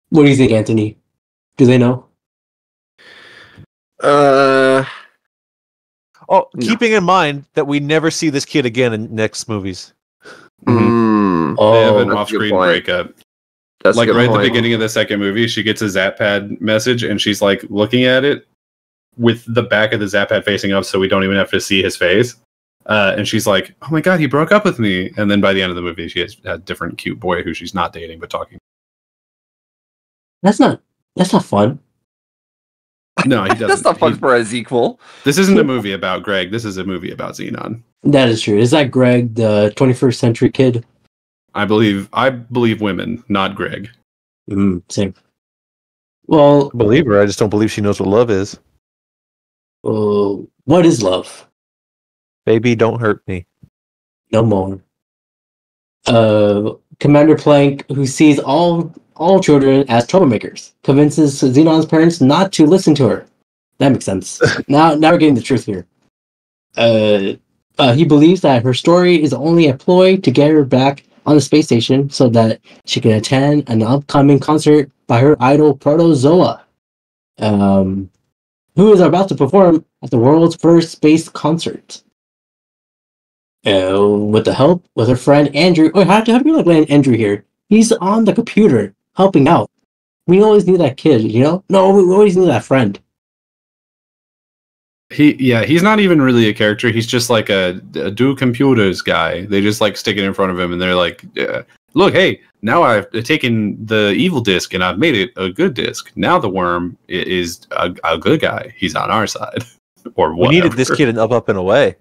What do you think, Anthony? Do they know? Keeping in mind that we never see this kid again in next movies. They have an off-screen breakup. That's like right at the beginning of the second movie, she gets a Zapad message and she's like looking at it with the back of the Zapad facing up, so we don't even have to see his face. And she's like, "Oh my god, he broke up with me!" And then by the end of the movie, she has a different cute boy who she's not dating but talking. That's not fun. No, he doesn't. That's not fun for a sequel. This isn't a movie about Greg. This is a movie about Zenon. That is true. Is that Greg, the 21st century kid? I believe women, not Greg. Same. Well, I believe her. I just don't believe she knows what love is. What is love? Baby, don't hurt me. No more. Commander Plank, who sees all all children as troublemakers, convinces Xenon's parents not to listen to her. That makes sense. Now we're getting the truth here. He believes that her story is only a ploy to get her back on the space station so that she can attend an upcoming concert by her idol Protozoa, who is about to perform at the world's first space concert. With the help with her friend Andrew. Oh, how do you like Andrew here? He's on the computer helping out. We always need that kid, you know? No, we always need that friend. He's not even really a character. He's just like a do computers guy. They just like stick it in front of him and they're like, look, hey, now I've taken the evil disc and I've made it a good disc. Now the worm is a good guy. He's on our side. Or whatever. We needed this kid in Up and Away.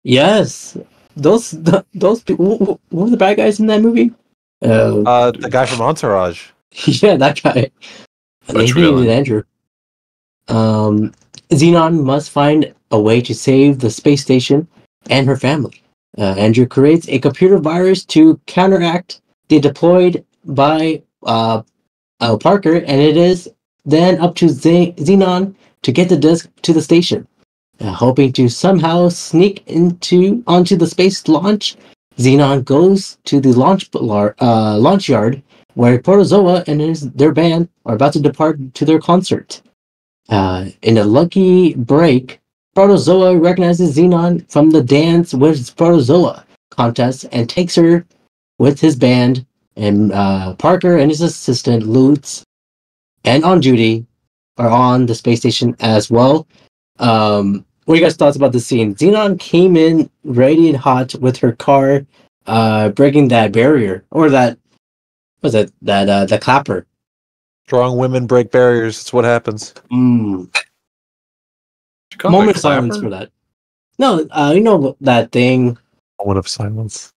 Yes. Those people, what were the bad guys in that movie? The guy from Entourage. Yeah, that guy. His name is Andrew. Zenon must find a way to save the space station and her family. Andrew creates a computer virus to counteract the deployed by Parker, and it is then up to Zenon to get the disc to the station. Hoping to somehow sneak onto the space launch, Zenon goes to the launch yard where Protozoa and their band are about to depart to their concert. In a lucky break, Protozoa recognizes Zenon from the Dance with Protozoa contest and takes her with his band, and Parker and his assistant Lutz and On Duty are on the space station as well. What are you guys' thoughts about this scene? Zenon came in ready and hot with her car, breaking that barrier, or that the clapper. Strong women break barriers. It's what happens. Moment of silence for that. No, you know that thing. Moment of silence.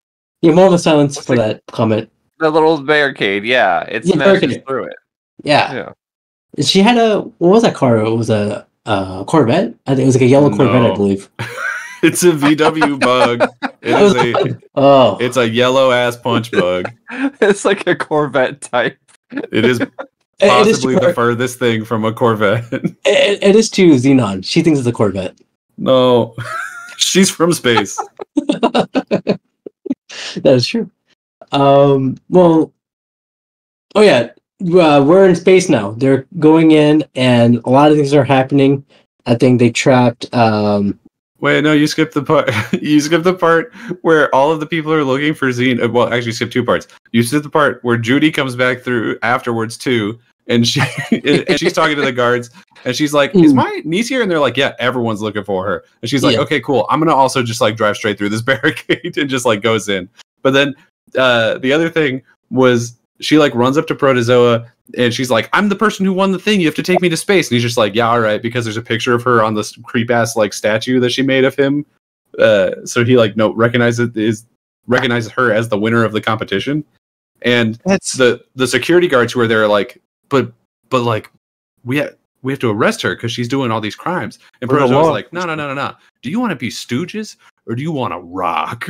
Yeah, moment of silence for that comment. The little barricade, yeah. It smashes through it. Yeah. She had what was that car? It was a Corvette? I think it was like a yellow Corvette, I believe. It's a VW bug. It's a yellow ass punch bug. It's like a Corvette type. It is possibly the furthest thing from a Corvette. It is to Zenon. She thinks it's a Corvette. No. She's from space. That is true. Well, oh yeah, we're in space now. They're going in, and a lot of things are happening. I think they trapped. Wait, no, you skipped the part. You skipped the part where all of the people are looking for Zenon. Well, actually, you skipped two parts. You skipped the part where Judy comes back through afterwards too, and she's talking to the guards, and she's like, "Is my niece here?" And they're like, "Yeah, everyone's looking for her." And she's like, "Okay, cool. I'm gonna also just like drive straight through this barricade," and just like goes in. But then the other thing was she like runs up to Protozoa and she's like, "I'm the person who won the thing. You have to take me to space." And he's just like, "Yeah, all right," because there's a picture of her on this creep ass like statue that she made of him. So he like recognizes her as the winner of the competition. And that's the security guards who are there like, but like we have to arrest her because she's doing all these crimes. And Protozoa's like, no. Do you want to be stooges or do you want to rock?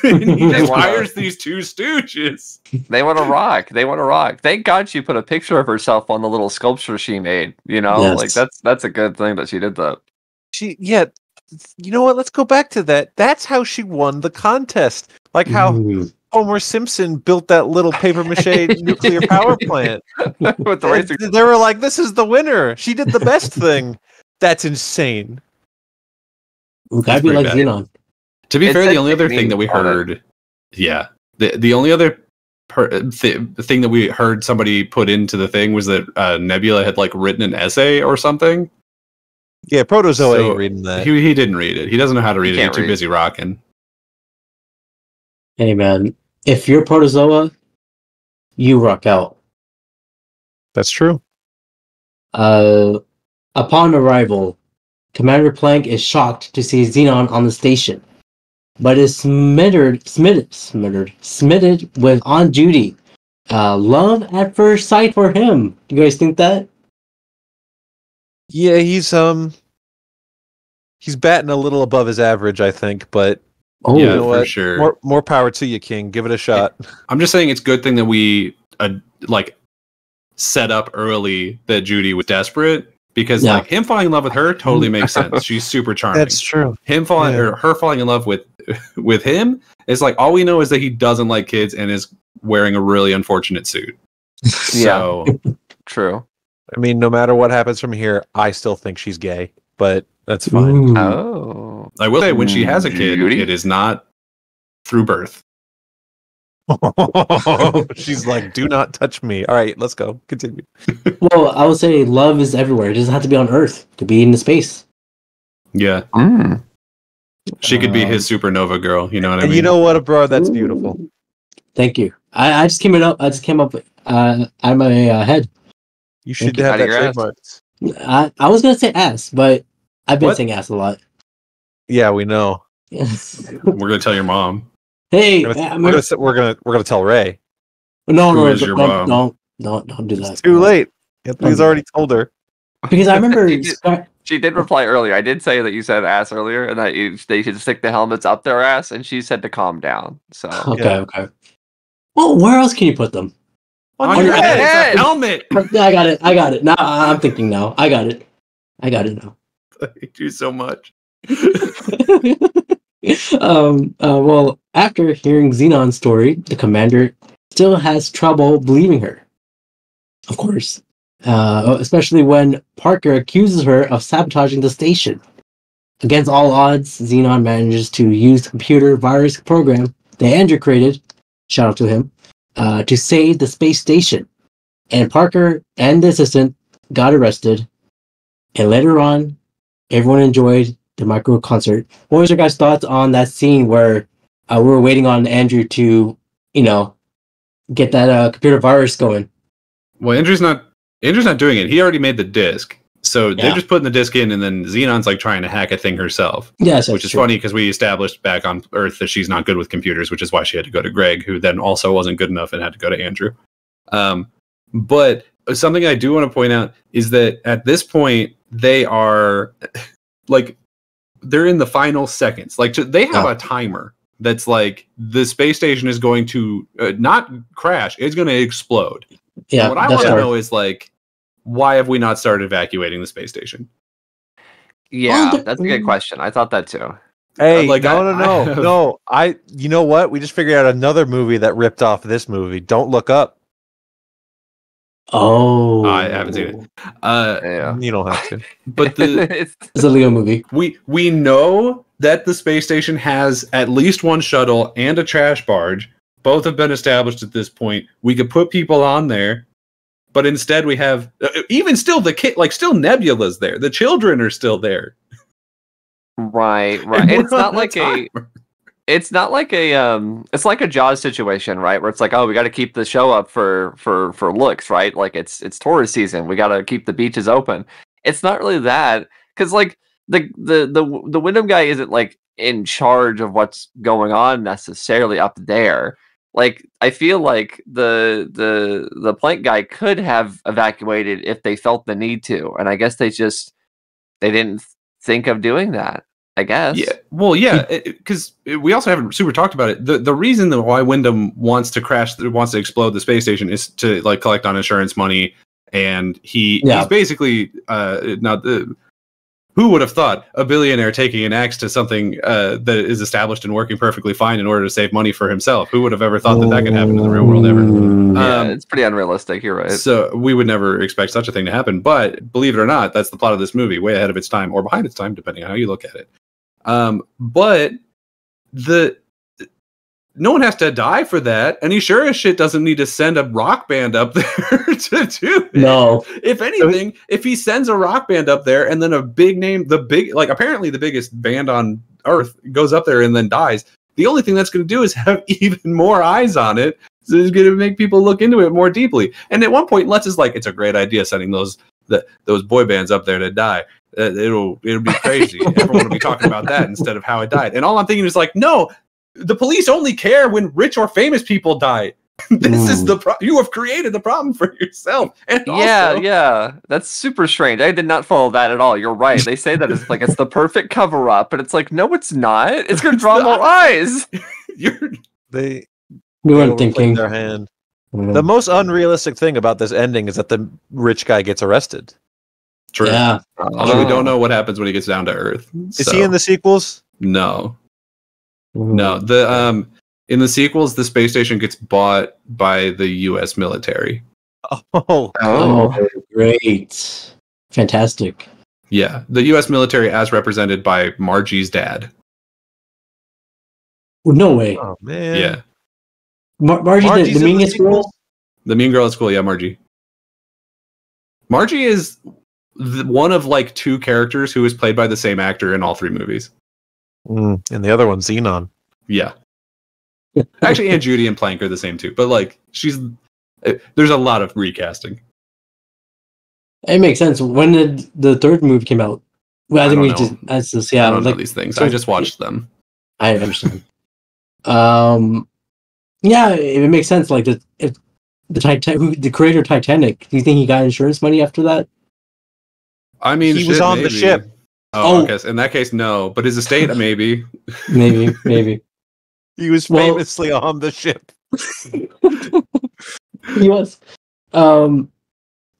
And he just hires these two stooges. They want to rock. Thank God she put a picture of herself on the little sculpture she made. You know, like that's a good thing that she did that. You know what? Let's go back to that. That's how she won the contest. Like how Homer Simpson built that little paper mache nuclear power plant. With the they were like, "This is the winner. She did the best thing." That's insane. Gotta be like Zenon. To be fair, the only other thing that we heard, the only other thing that we heard somebody put into the thing was that Nebula had like written an essay or something. Yeah, Protozoa ain't reading that. He didn't read it. He doesn't know how to read it. He's too busy rocking. Hey man, if you're Protozoa, you rock out. That's true. Upon arrival, Commander Plank is shocked to see Zenon on the station, but is smitten with On Duty. Love at first sight for him. Do you guys think that? Yeah, he's batting a little above his average, I think, but you know what? For sure. More power to you, King. Give it a shot. I'm just saying it's a good thing that we like set up early that Judy was desperate, because like him falling in love with her totally makes sense. She's super charming. That's true. Him falling or her falling in love with him is like, all we know is that he doesn't like kids and is wearing a really unfortunate suit. So true. I mean, no matter what happens from here, I still think she's gay, but that's fine. Ooh. Oh, I will say, when she has a kid, Judy? it is not through birth. She's like, do not touch me. All right, let's go. Continue. Well, I would say love is everywhere. It doesn't have to be on Earth. It could be in the space. Yeah. She could be his supernova girl. You know what I mean? You know what, Abrar? That's beautiful. Thank you. I just came up. I just came up out of my head. You should you. have Out that of your ass. trademark. I was gonna say ass, but I've been What? saying ass a lot. Yeah, we know. We're gonna tell your mom. Hey, We're gonna tell Ray. no, Who is your mom? don't do that. It's too late. Anthony's already told her. Because I remember. She did reply earlier. I did say that you said ass earlier, and that they should stick the helmets up their ass, and she said to calm down. So Okay. Well, where else can you put them? On your head, it's a helmet. I got it. Now I'm thinking. Now I got it now. I hate you so much. Well, after hearing Zenon's story, the commander still has trouble believing her. Of course. Especially when Parker accuses her of sabotaging the station. Against all odds, Zenon manages to use the computer virus program that Andrew created, shout out to him, to save the space station. And Parker and the assistant got arrested. And later on, everyone enjoyed the micro concert. What was your guys' thoughts on that scene where we were waiting on Andrew to, get that computer virus going? Well, Andrew's not doing it. He already made the disc. So they're just putting the disc in, and then Xenon's like trying to hack a thing herself. Yes, which is funny because we established back on Earth that she's not good with computers, which is why she had to go to Greg, who then also wasn't good enough and had to go to Andrew. But something I do want to point out is that at this point, they are like, they're in the final seconds. Like, they have a timer that's like, the space station is going to not crash, it's going to explode. Yeah. And what I want to know is, like, why have we not started evacuating the space station? Yeah, that's a good question. I thought that too. Hey, Like, no. You know what? We just figured out another movie that ripped off this movie. Don't Look Up. Oh. I haven't seen it. Yeah. You don't have to. But It's a Leo movie. we know that the space station has at least one shuttle and a trash barge. Both have been established at this point. We could put people on there, but instead we have even still the kid, like, still Nebula's there. The children are still there. Right. And It's we're not on like a a. timer. It's not like a. It's like a Jaws situation, right? Where it's like, oh, we got to keep the show up for looks, right? Like it's tourist season. We got to keep the beaches open. It's not really that, because like the Wyndham guy isn't like in charge of what's going on necessarily up there. Like, I feel like the Plank guy could have evacuated if they felt the need to, and I guess they didn't think of doing that, I guess. Yeah, well, yeah, because we also haven't super talked about it. The reason that why Wyndham wants to explode the space station is to, like, collect on insurance money, and he's basically who would have thought a billionaire taking an axe to something that is established and working perfectly fine in order to save money for himself? Who would have ever thought that could happen in the real world ever? Yeah, it's pretty unrealistic. You're right. So we would never expect such a thing to happen. But believe it or not, that's the plot of this movie, way ahead of its time or behind its time, depending on how you look at it. But no one has to die for that, and he sure as shit doesn't need to send a rock band up there to do it. No. If anything, if he sends a rock band up there and then apparently the biggest band on Earth goes up there and then dies, the only thing that's going to do is have even more eyes on it. So it's going to make people look into it more deeply. And at one point, Let's is like, it's a great idea sending those boy bands up there to die. It'll be crazy. Everyone will be talking about that instead of how it died. And all I'm thinking is like, no, the police only care when rich or famous people die. This is you have created the problem for yourself. And yeah, that's super strange. I did not follow that at all. You're right. They say that it's like it's the perfect cover up, but it's like, no, it's not. It's going to draw more eyes. We weren't thinking. Their hand. The most unrealistic thing about this ending is that the rich guy gets arrested. True. Yeah. Although we don't know what happens when he gets down to Earth. Is he in the sequels? No. Mm. No. The in the sequels, the space station gets bought by the U.S. military. Oh, Oh, great. Fantastic. Yeah, the U.S. military, as represented by Margie's dad. No way. oh man. Yeah, Margie's the in meanest girl? sequels? the mean girl at school. Yeah, Margie. Margie is one of like two characters who is played by the same actor in all three movies. And the other one's Zenon. Yeah, actually, Aunt Judy and Plank are the same too. But like, there's a lot of recasting. It makes sense. When did the third movie came out? Well, I think don't know. that's just, yeah. I don't know like, these things. so- I just watched them. I understand. Yeah, it makes sense. Like, if the creator of Titanic, do you think he got insurance money after that? I mean, He was shit, on the maybe. ship. Oh, okay. So in that case, no. But his estate, maybe. Maybe. He was Well- famously on the ship. He was.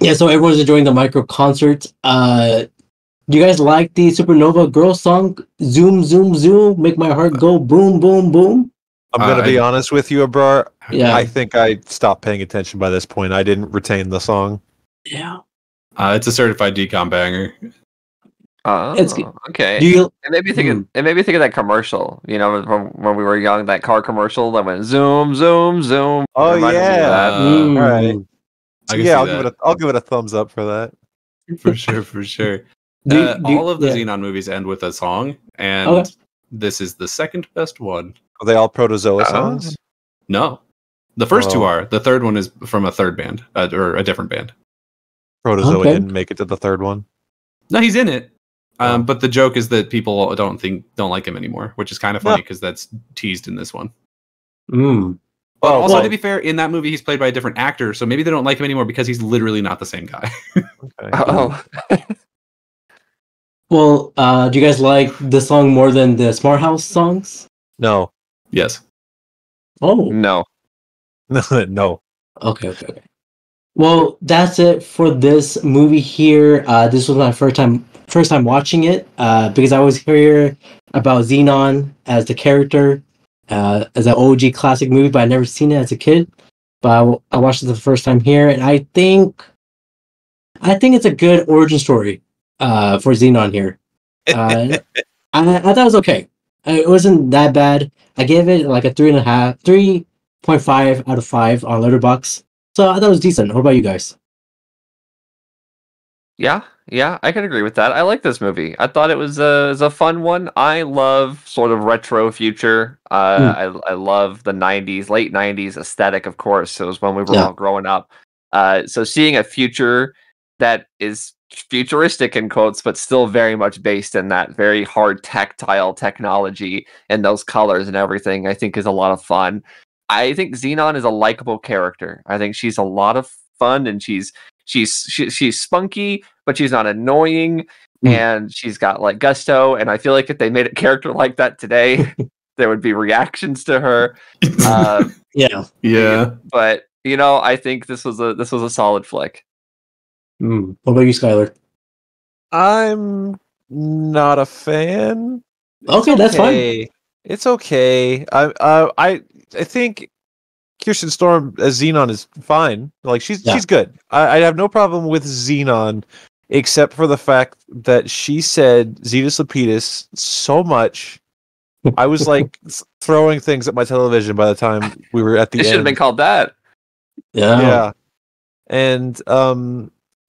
Yeah, so everyone's enjoying the micro concert. Do you guys like the Supernova Girl song? Zoom, zoom, zoom, make my heart go boom, boom, boom. I'm gonna be honest with you, Abrar. Yeah. I think I stopped paying attention by this point. I didn't retain the song. Yeah. It's a certified decom banger. Oh, It's- okay. Do you? It made me think of that commercial. You know, from when we were young, that car commercial that went zoom, zoom, zoom. Oh, Reminded me of yeah. that. Mm. All right. I can Yeah, see I'll give it a thumbs up for that. for sure. All of the Zenon movies end with a song, and this is the second best one. Are they all Protozoa songs? No, the first two Oh. are. The third one is from a third band, or a different band. Protozoa Okay. didn't make it to the third one. No, he's in it. Oh. But the joke is that people don't like him anymore, which is kind of funny because that's teased in this one. Mm. But also, well- to be fair, in that movie he's played by a different actor, so maybe they don't like him anymore because he's literally not the same guy. Okay. Oh, Well, do you guys like the song more than the Smart House songs? No. Yes. Oh, no. No. okay. Well, that's it for this movie here. This was my first time watching it because I always hear about Zenon as the character, as an OG classic movie, but I never seen it as a kid. But I watched it the first time here, and I think it's a good origin story for Zenon here. I thought it was okay. It wasn't that bad. I gave it like a 3.5 out of 5 on Letterboxd. So I thought it was decent. What about you guys? Yeah, I can agree with that. I like this movie. I thought it was a fun one. I love sort of retro future. I love the '90s, late '90s aesthetic. Of course, it was when we were all growing up. So seeing a future that is futuristic in quotes, but still very much based in that very hard tactile technology and those colors and everything, I think is a lot of fun. I think Zenon is a likable character. I think she's a lot of fun, and she's spunky, but she's not annoying, and she's got like gusto. And I feel like if they made a character like that today, there would be reactions to her. Yeah. But you know, I think this was a solid flick. What about you, Skyler? I'm not a fan. Okay, that's fine. It's okay. I think Kirsten Storm as Zenon is fine. Like she's good. I have no problem with Zenon, except for the fact that she said Zetus Lapidus so much. I was like throwing things at my television by the time we were at the It end. should have been called that. Yeah. And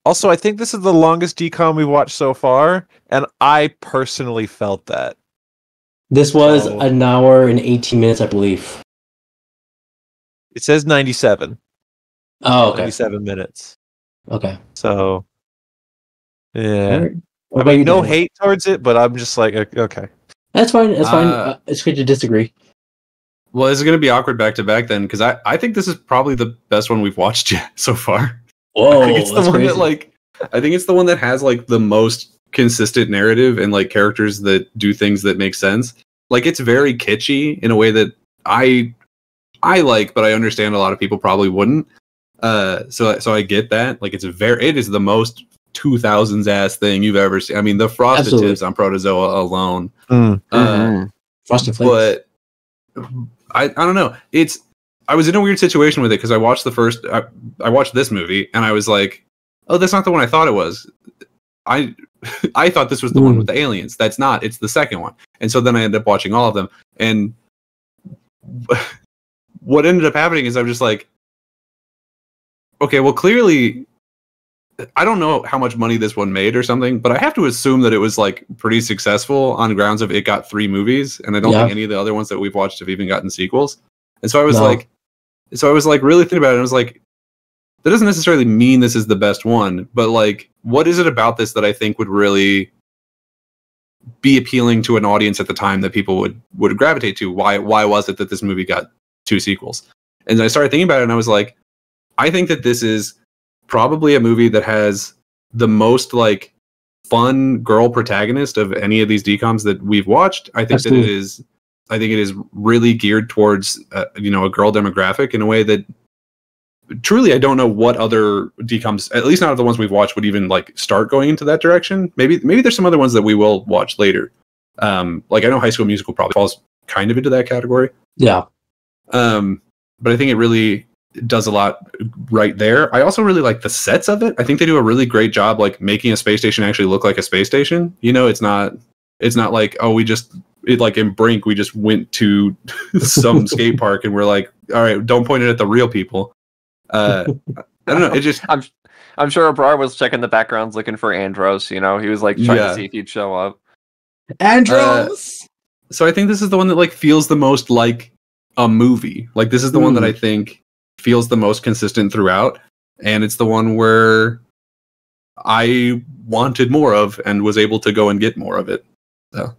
also, I think this is the longest decom we've watched so far, and I personally felt that. This was an hour and 18 minutes, I believe. It says 97. Oh, okay. 97 minutes. Okay. So, yeah. Right. What about you? No Dan? hate towards it, but I'm just like, okay. That's fine. That's fine. It's good to disagree. Well, is it going to be awkward back to back then? Because I think this is probably the best one we've watched yet so far. Whoa, I think it's the one that I think it's the one that has like the most consistent narrative and like characters that do things that make sense. Like it's very kitschy in a way that I I like, but I understand a lot of people probably wouldn't. So I get that. Like, it is the most 2000s ass thing you've ever seen. I mean, the frosted tips on Protozoa alone. Frosted Flakes. But I don't know. I was in a weird situation with it because I watched I watched this movie and I was like, oh, that's not the one I thought it was. I thought this was the one with the aliens. That's not. It's the second one. And so then I ended up watching all of them. And what ended up happening is I'm just like, okay, well, clearly, I don't know how much money this one made or something, but I have to assume that it was like pretty successful on grounds of it got 3 movies, and I don't think any of the other ones that we've watched have even gotten sequels. And so I was like really thinking about it, and I was like, that doesn't necessarily mean this is the best one, but like, what is it about this that I think would really be appealing to an audience at the time that people would gravitate to? Why was it that this movie got 2 sequels? And I started thinking about it, and I was like, I think that this is probably a movie that has the most like fun girl protagonist of any of these DComs that we've watched. I think that it is really geared towards a girl demographic in a way that truly I don't know what other DComs, at least not of the ones we've watched, would even like start going into that direction. Maybe there's some other ones that we will watch later. Like I know High School Musical probably falls kind of into that category. Yeah. But I think it really does a lot right there. I also really like the sets of it. I think they do a really great job like making a space station actually look like a space station. You know, it's not like, oh, like in Brink, we just went to some skate park and we're like, all right, don't point it at the real people. I don't know. It just I'm sure Abrar was checking the backgrounds looking for Andros, you know, he was like trying to see if he'd show up. Andros! So I think this is the one that like feels the most like a movie. Like this is the one that I think feels the most consistent throughout, and it's the one where I wanted more of and was able to go and get more of it. So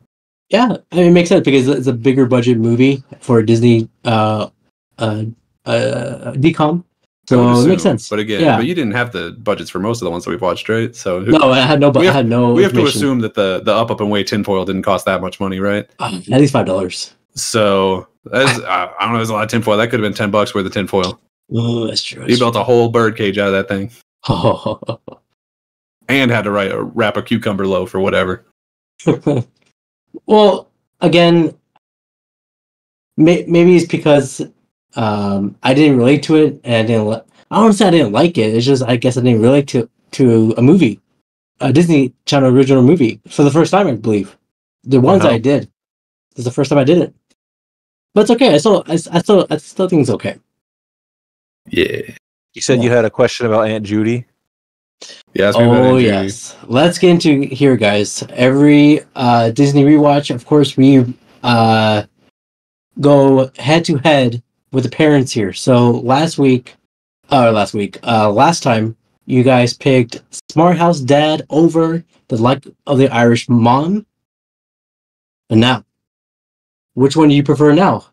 yeah, I mean, it makes sense because it's a bigger budget movie for a Disney DCOM, so it makes sense. But again, but you didn't have the budgets for most of the ones that we've watched, right? So no, I had no. We have to assume that the Up and Away tinfoil didn't cost that much money, right? At least $5. So that's, I don't know. There's a lot of tinfoil. That could have been $10 worth of tinfoil. Oh, that's true. You built a whole bird cage out of that thing. And had to wrap a cucumber loaf or whatever. Well, again, maybe it's because I didn't relate to it, and I don't say I didn't like it. It's just I guess I didn't relate to a movie, a Disney Channel original movie for the first time. I believe the ones I did. This is the first time I did it, but it's okay. I still think it's okay. Yeah. You said you had a question about Aunt Judy. Yes. Oh yes. Let's get into here, guys. Every Disney rewatch, of course, we go head to head with the parents here. So last time, you guys picked Smart House Dad over the Luck of the Irish Mom. And now, which one do you prefer now?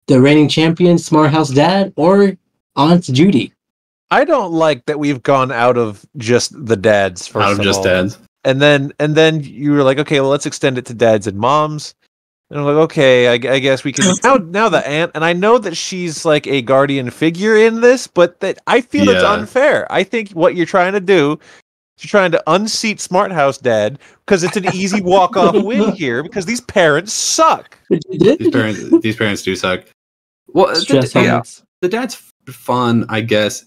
The reigning champion, Smart House Dad, or Aunt Judy? I don't like that we've gone out of just the dads first out of just all. Dads. And then you were like, okay, well, let's extend it to dads and moms. And I'm like, okay, I guess we can. Now the aunt, and I know that she's like a guardian figure in this, but that I feel it's unfair. I think what you're trying to do, you're trying to unseat Smart House Dad because it's an easy walk-off win here because these parents suck. These parents do suck. Well, the dad's fun, I guess.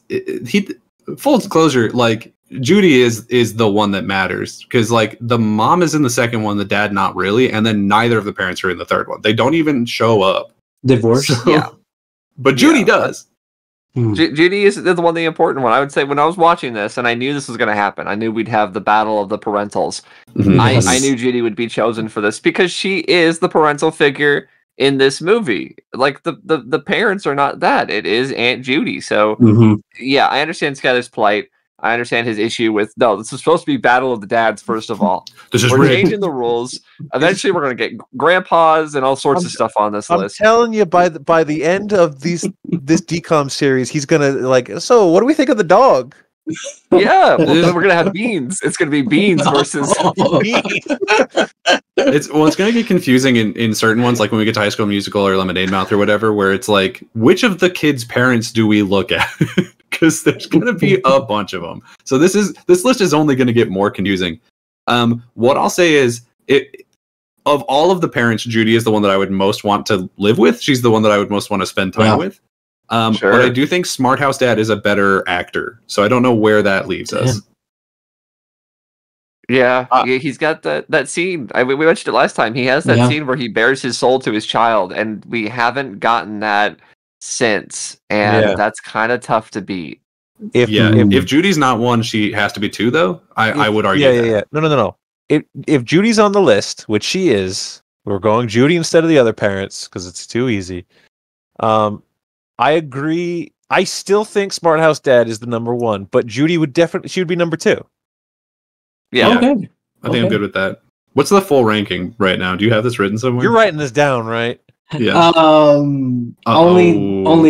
Full disclosure, like Judy is the one that matters because like the mom is in the second one, the dad not really, and then neither of the parents are in the third one. They don't even show up. Divorce. So, but Judy does. Judy is the one, the important one. I would say when I was watching this, and I knew this was going to happen. I knew we'd have the battle of the parentals. Mm-hmm. I knew Judy would be chosen for this because she is the parental figure in this movie. Like the parents are not that. It is Aunt Judy. So yeah, I understand Skyler's plight. I understand his issue with this is supposed to be Battle of the Dads. First of all, we're changing the rules. Eventually, we're going to get grandpas and all sorts of stuff on this list. I'm telling you, by the end of this DCOM series, he's going to like. So, what do we think of the dog? Yeah, well, then we're gonna have beans. It's gonna be beans versus. It's going to get confusing in certain ones, like when we get to High School Musical or Lemonade Mouth or whatever, where it's like, which of the kids' parents do we look at? Because there's going to be a bunch of them. So this list is only going to get more confusing. What I'll say is, of all of the parents, Judy is the one that I would most want to live with. She's the one that I would most want to spend time with. Sure. But I do think Smart House Dad is a better actor. So I don't know where that leaves us. Yeah, he's got that scene. We mentioned it last time. He has that scene where he bears his soul to his child, and we haven't gotten that since. And that's kind of tough to beat. If Judy's not one, she has to be two, though. I would argue. Yeah. No. If Judy's on the list, which she is, we're going Judy instead of the other parents because it's too easy. I agree. I still think Smart House Dad is the number one, but Judy would be number two. Yeah. Okay. I think I'm good with that. What's the full ranking right now? Do you have this written somewhere? You're writing this down, right? Yeah. Only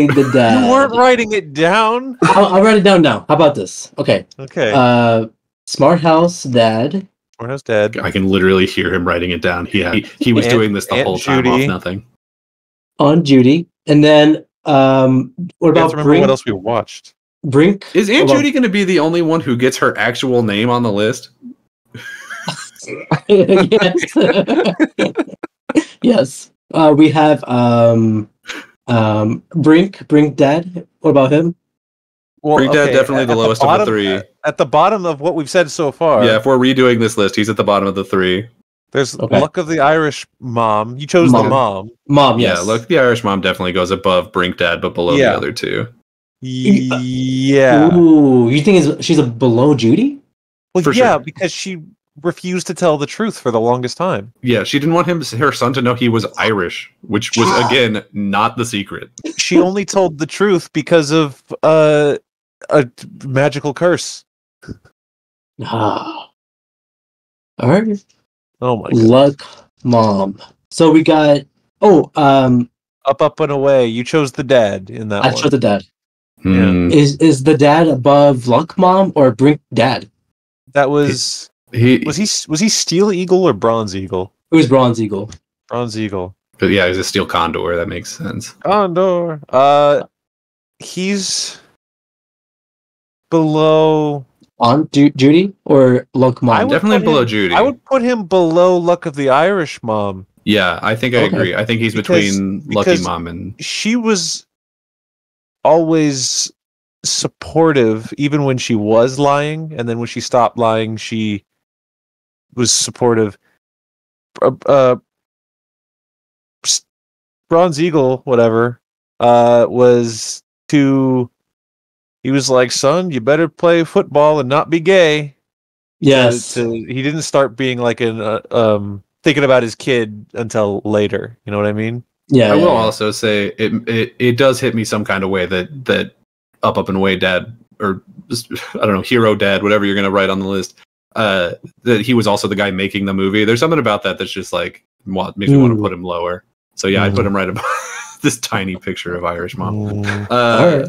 the dad. You weren't writing it down. I'll write it down now. How about this? Okay. Okay. Smart House Dad. Smart House Dad. I can literally hear him writing it down. He was doing this the whole time off nothing. On Judy, and then what about Brink? What else we watched? Brink. Is Aunt Judy going to be the only one who gets her actual name on the list? Yes. Yes. We have Brink Dad. What about him? Well, Brink Dad definitely the lowest of the three. At the bottom of what we've said so far. Yeah, if we're redoing this list, he's at the bottom of the three. There's Luck of the Irish Mom. You chose the mom. Mom, yes. Yeah, Luck of the Irish Mom definitely goes above Brink Dad, but below the other two. Yeah. Ooh, you think she's a below Judy? Well, sure. Because she refused to tell the truth for the longest time. Yeah, she didn't want her son to know he was Irish, which was again not the secret. She only told the truth because of a magical curse. All right. Oh my god. Luck Mom. So we got Up and Away. You chose the dad in that one. I chose the dad. Hmm. Is the dad above Luck Mom or Brink Dad? That was was he Steel Eagle or Bronze Eagle? It was Bronze Eagle. Bronze Eagle. But yeah, he's a Steel Condor. That makes sense. Condor. He's below On Judy or Luck Mom? Definitely below Judy. I would put him below Luck of the Irish Mom. Yeah, I think I agree. I think he's between Lucky Mom and... She was always supportive, even when she was lying, and then when she stopped lying, she was supportive. Bronze Eagle, whatever, was too... He was like, son, you better play football and not be gay. Yes. He didn't start being like thinking about his kid until later. You know what I mean? Yeah. I will also say it does hit me some kind of way that Up and Away Dad, or just, I don't know, Hero Dad, whatever you're gonna write on the list, that he was also the guy making the movie. There's something about that that's just like makes me want to put him lower. So yeah, I'd put him right above this tiny picture of Irish Mom. All right.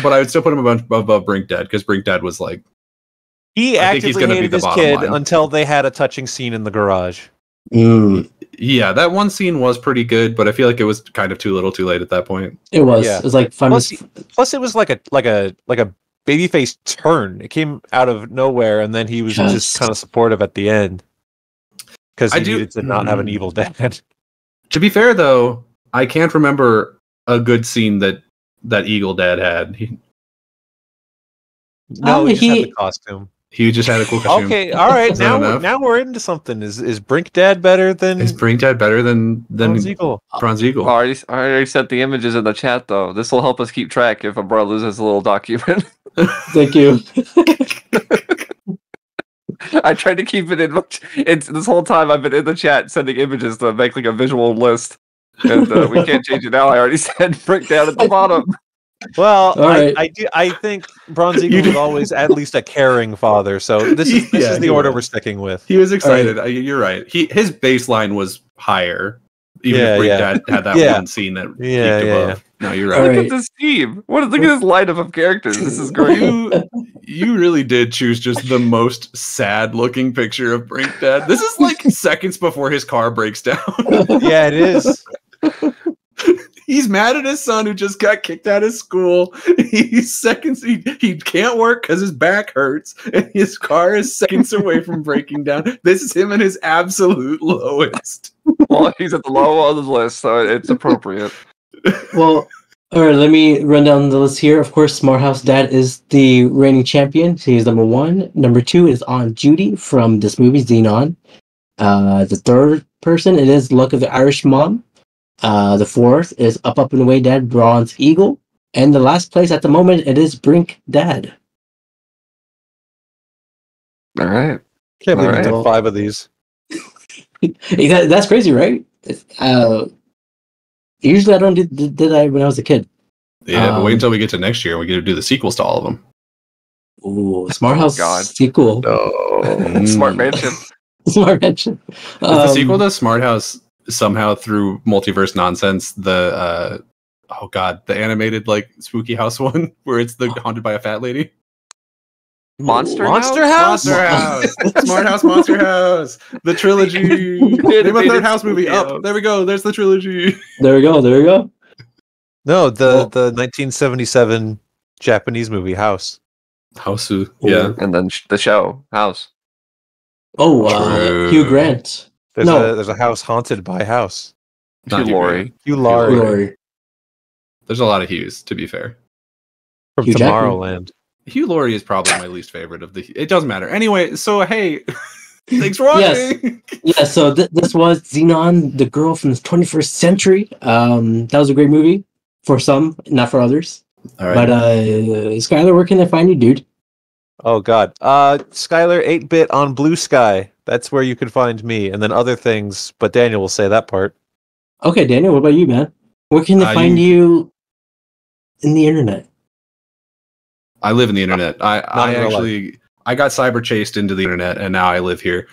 But I would still put him above Brink Dad, because Brink Dad was like, he actively hated his kid line. until they had a touching scene in the garage. Yeah, that one scene was pretty good, but I feel like it was kind of too little, too late at that point. It was. Yeah. It was like 5 minutes. Plus, it was like a babyface turn. It came out of nowhere, and then he was just kind of supportive at the end because he needed to not have an evil dad. To be fair, though, I can't remember a good scene that Eagle Dad had. He just had the costume. He just had a cool costume. Okay, all right. now we're into something. Is Brink Dad better than? Is Brink Dad better than Bronze Eagle? Bronze Eagle. I already sent the images in the chat, though. This will help us keep track if Abrar loses a little document. Thank you. I tried to keep it in. It's this whole time I've been in the chat sending images to make like a visual list, and we can't change it now. I already said Brink Dad at the bottom. Well, I think Bronze Eagle was always at least a caring father, so this is the order we're sticking with. He was excited. Right. You're right. His baseline was higher, even if Brink Dad had that one scene that peaked above. No, you're All right. Look right. at this team. Look at this lineup of characters. This is great. You really did choose just the most sad-looking picture of Brink Dad. This is like seconds before his car breaks down. Yeah, it is. He's mad at his son who just got kicked out of school. He's seconds. He can't work because his back hurts, and his car is seconds away from breaking down. This is him at his absolute lowest. Well, he's at the low of the list, so it's appropriate. Well, all right, let me run down the list here. Of course, Smart House Dad is the reigning champion. So he's number 1. Number 2 is Aunt Judy from this movie, Zenon. The third person, it is Luck of the Irish Mom. The fourth is Up and Away Dad, Bronze Eagle. And the last place at the moment, it is Brink Dad. All right. Can't believe All we right. did 5 of these. That's crazy, right? Usually I don't do that when I was a kid. Yeah, but wait until we get to next year. We get to do the sequels to all of them. Ooh, Smart House God. sequel. No. Smart Mansion. Smart Mansion. Is the sequel to Smart House somehow through multiverse nonsense the animated like spooky house one where it's the haunted by a fat lady? Monster House? Monster House, Smart House, Monster House, the trilogy. Name a third house movie. Up there we go. There's the trilogy. There we go. No, the 1977 Japanese movie House. House, yeah. And then the show, House. Oh, True. Hugh Grant. There's a house haunted by house. Not Hugh Laurie. Hugh Laurie Laurie. There's a lot of Hughes, to be fair. from Hugh Jackman. Tomorrowland. Hugh Laurie is probably my least favorite of the. It doesn't matter. Anyway, so hey, thanks for watching. Yeah, so this was Zenon, the girl from the 21st century. That was a great movie for some, not for others. All right. But Skyler, where can I find you, dude? Oh God, Skyler 8-bit on Blue Sky. That's where you can find me, and then other things. But Daniel will say that part. Okay, Daniel, what about you, man? Where can they find you in the internet? I live in the internet. I in real actually I got cyber chased into the internet, and now I live here.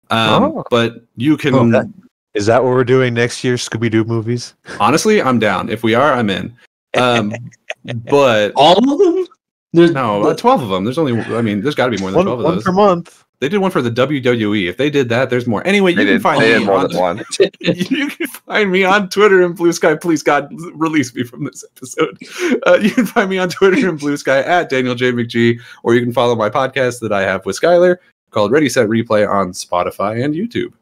But you can. Is that what we're doing next year? Scooby-Doo movies? Honestly, I'm down. If we are, I'm in. But All of them? There's 12 of them. There's only. I mean, there's got to be more than 12 of one those. per month. They did one for the WWE. If they did that, there's more. Anyway, you can find me more on than one. You can find me on Twitter and Blue Sky. Please, God, release me from this episode. You can find me on Twitter and Blue Sky at Daniel J. McGee, or you can follow my podcast that I have with Skyler called Ready, Set, Replay on Spotify and YouTube.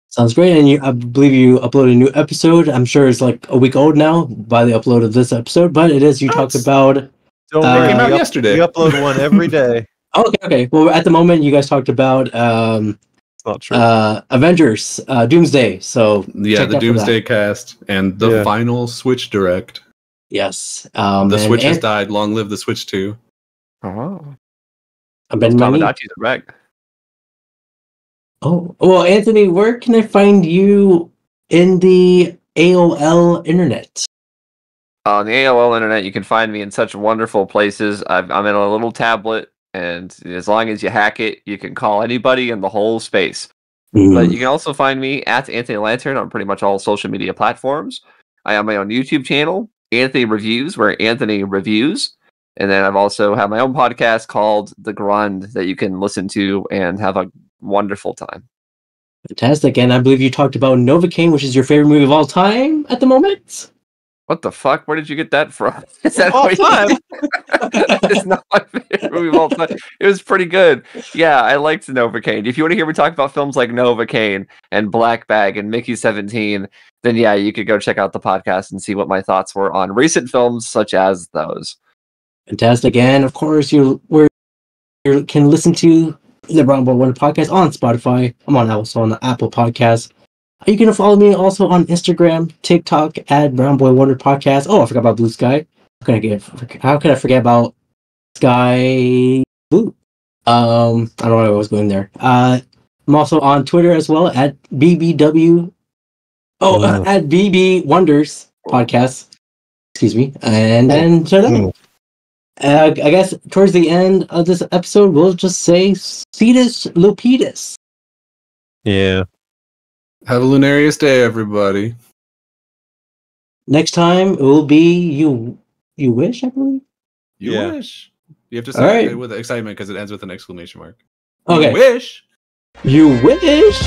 Sounds great. And I believe you uploaded a new episode. I'm sure it's like a week old now by the upload of this episode, but it is. You talked about. Don't It worry, came out we yesterday. We upload one every day. Okay. Well, at the moment, you guys talked about It's not true. Avengers, Yeah, Doomsday. So check the out for Doomsday that. cast and the final Switch Direct. Yes. The Switch has died. Long live the Switch 2. Oh. I've been money. Tamagotchis are back. Oh, well, Anthony, where can I find you in the AOL internet? On the AOL internet, you can find me in such wonderful places. I'm in a little tablet, and as long as you hack it, you can call anybody in the whole space. But you can also find me at Anthony Lantern on pretty much all social media platforms. I have my own YouTube channel, Anthony Reviews, where Anthony reviews. And then I've also have my own podcast called The Grud that you can listen to and have a wonderful time. Fantastic. And I believe you talked about Novocaine, which is your favorite movie of all time at the moment. What the fuck? Where did you get that from? Is that All what you- time? It's not my favorite movie of all time. It was pretty good. Yeah, I liked Novocaine. If you want to hear me talk about films like Novocaine and Black Bag and Mickey 17, then yeah, you could go check out the podcast and see what my thoughts were on recent films such as those. Fantastic. And of course, you can listen to the Brown Boy Wonder podcast on Spotify. I'm also on the Apple Podcast. You can follow me also on Instagram, TikTok at Brown Boy Wonder Podcast. Oh, I forgot about Blue Sky. How could I forget about Sky Blue? I don't know why I was going there. I'm also on Twitter as well at BBW. At BB Wonders Podcast. Excuse me. And shut up. I guess towards the end of this episode, we'll just say Cetus Lupidus. Yeah. Have a lunarious day, everybody. Next time it will be you. You wish, I believe. You Yeah. wish. You have to All say it right. with excitement because it ends with an exclamation mark. Okay. You wish. You wish.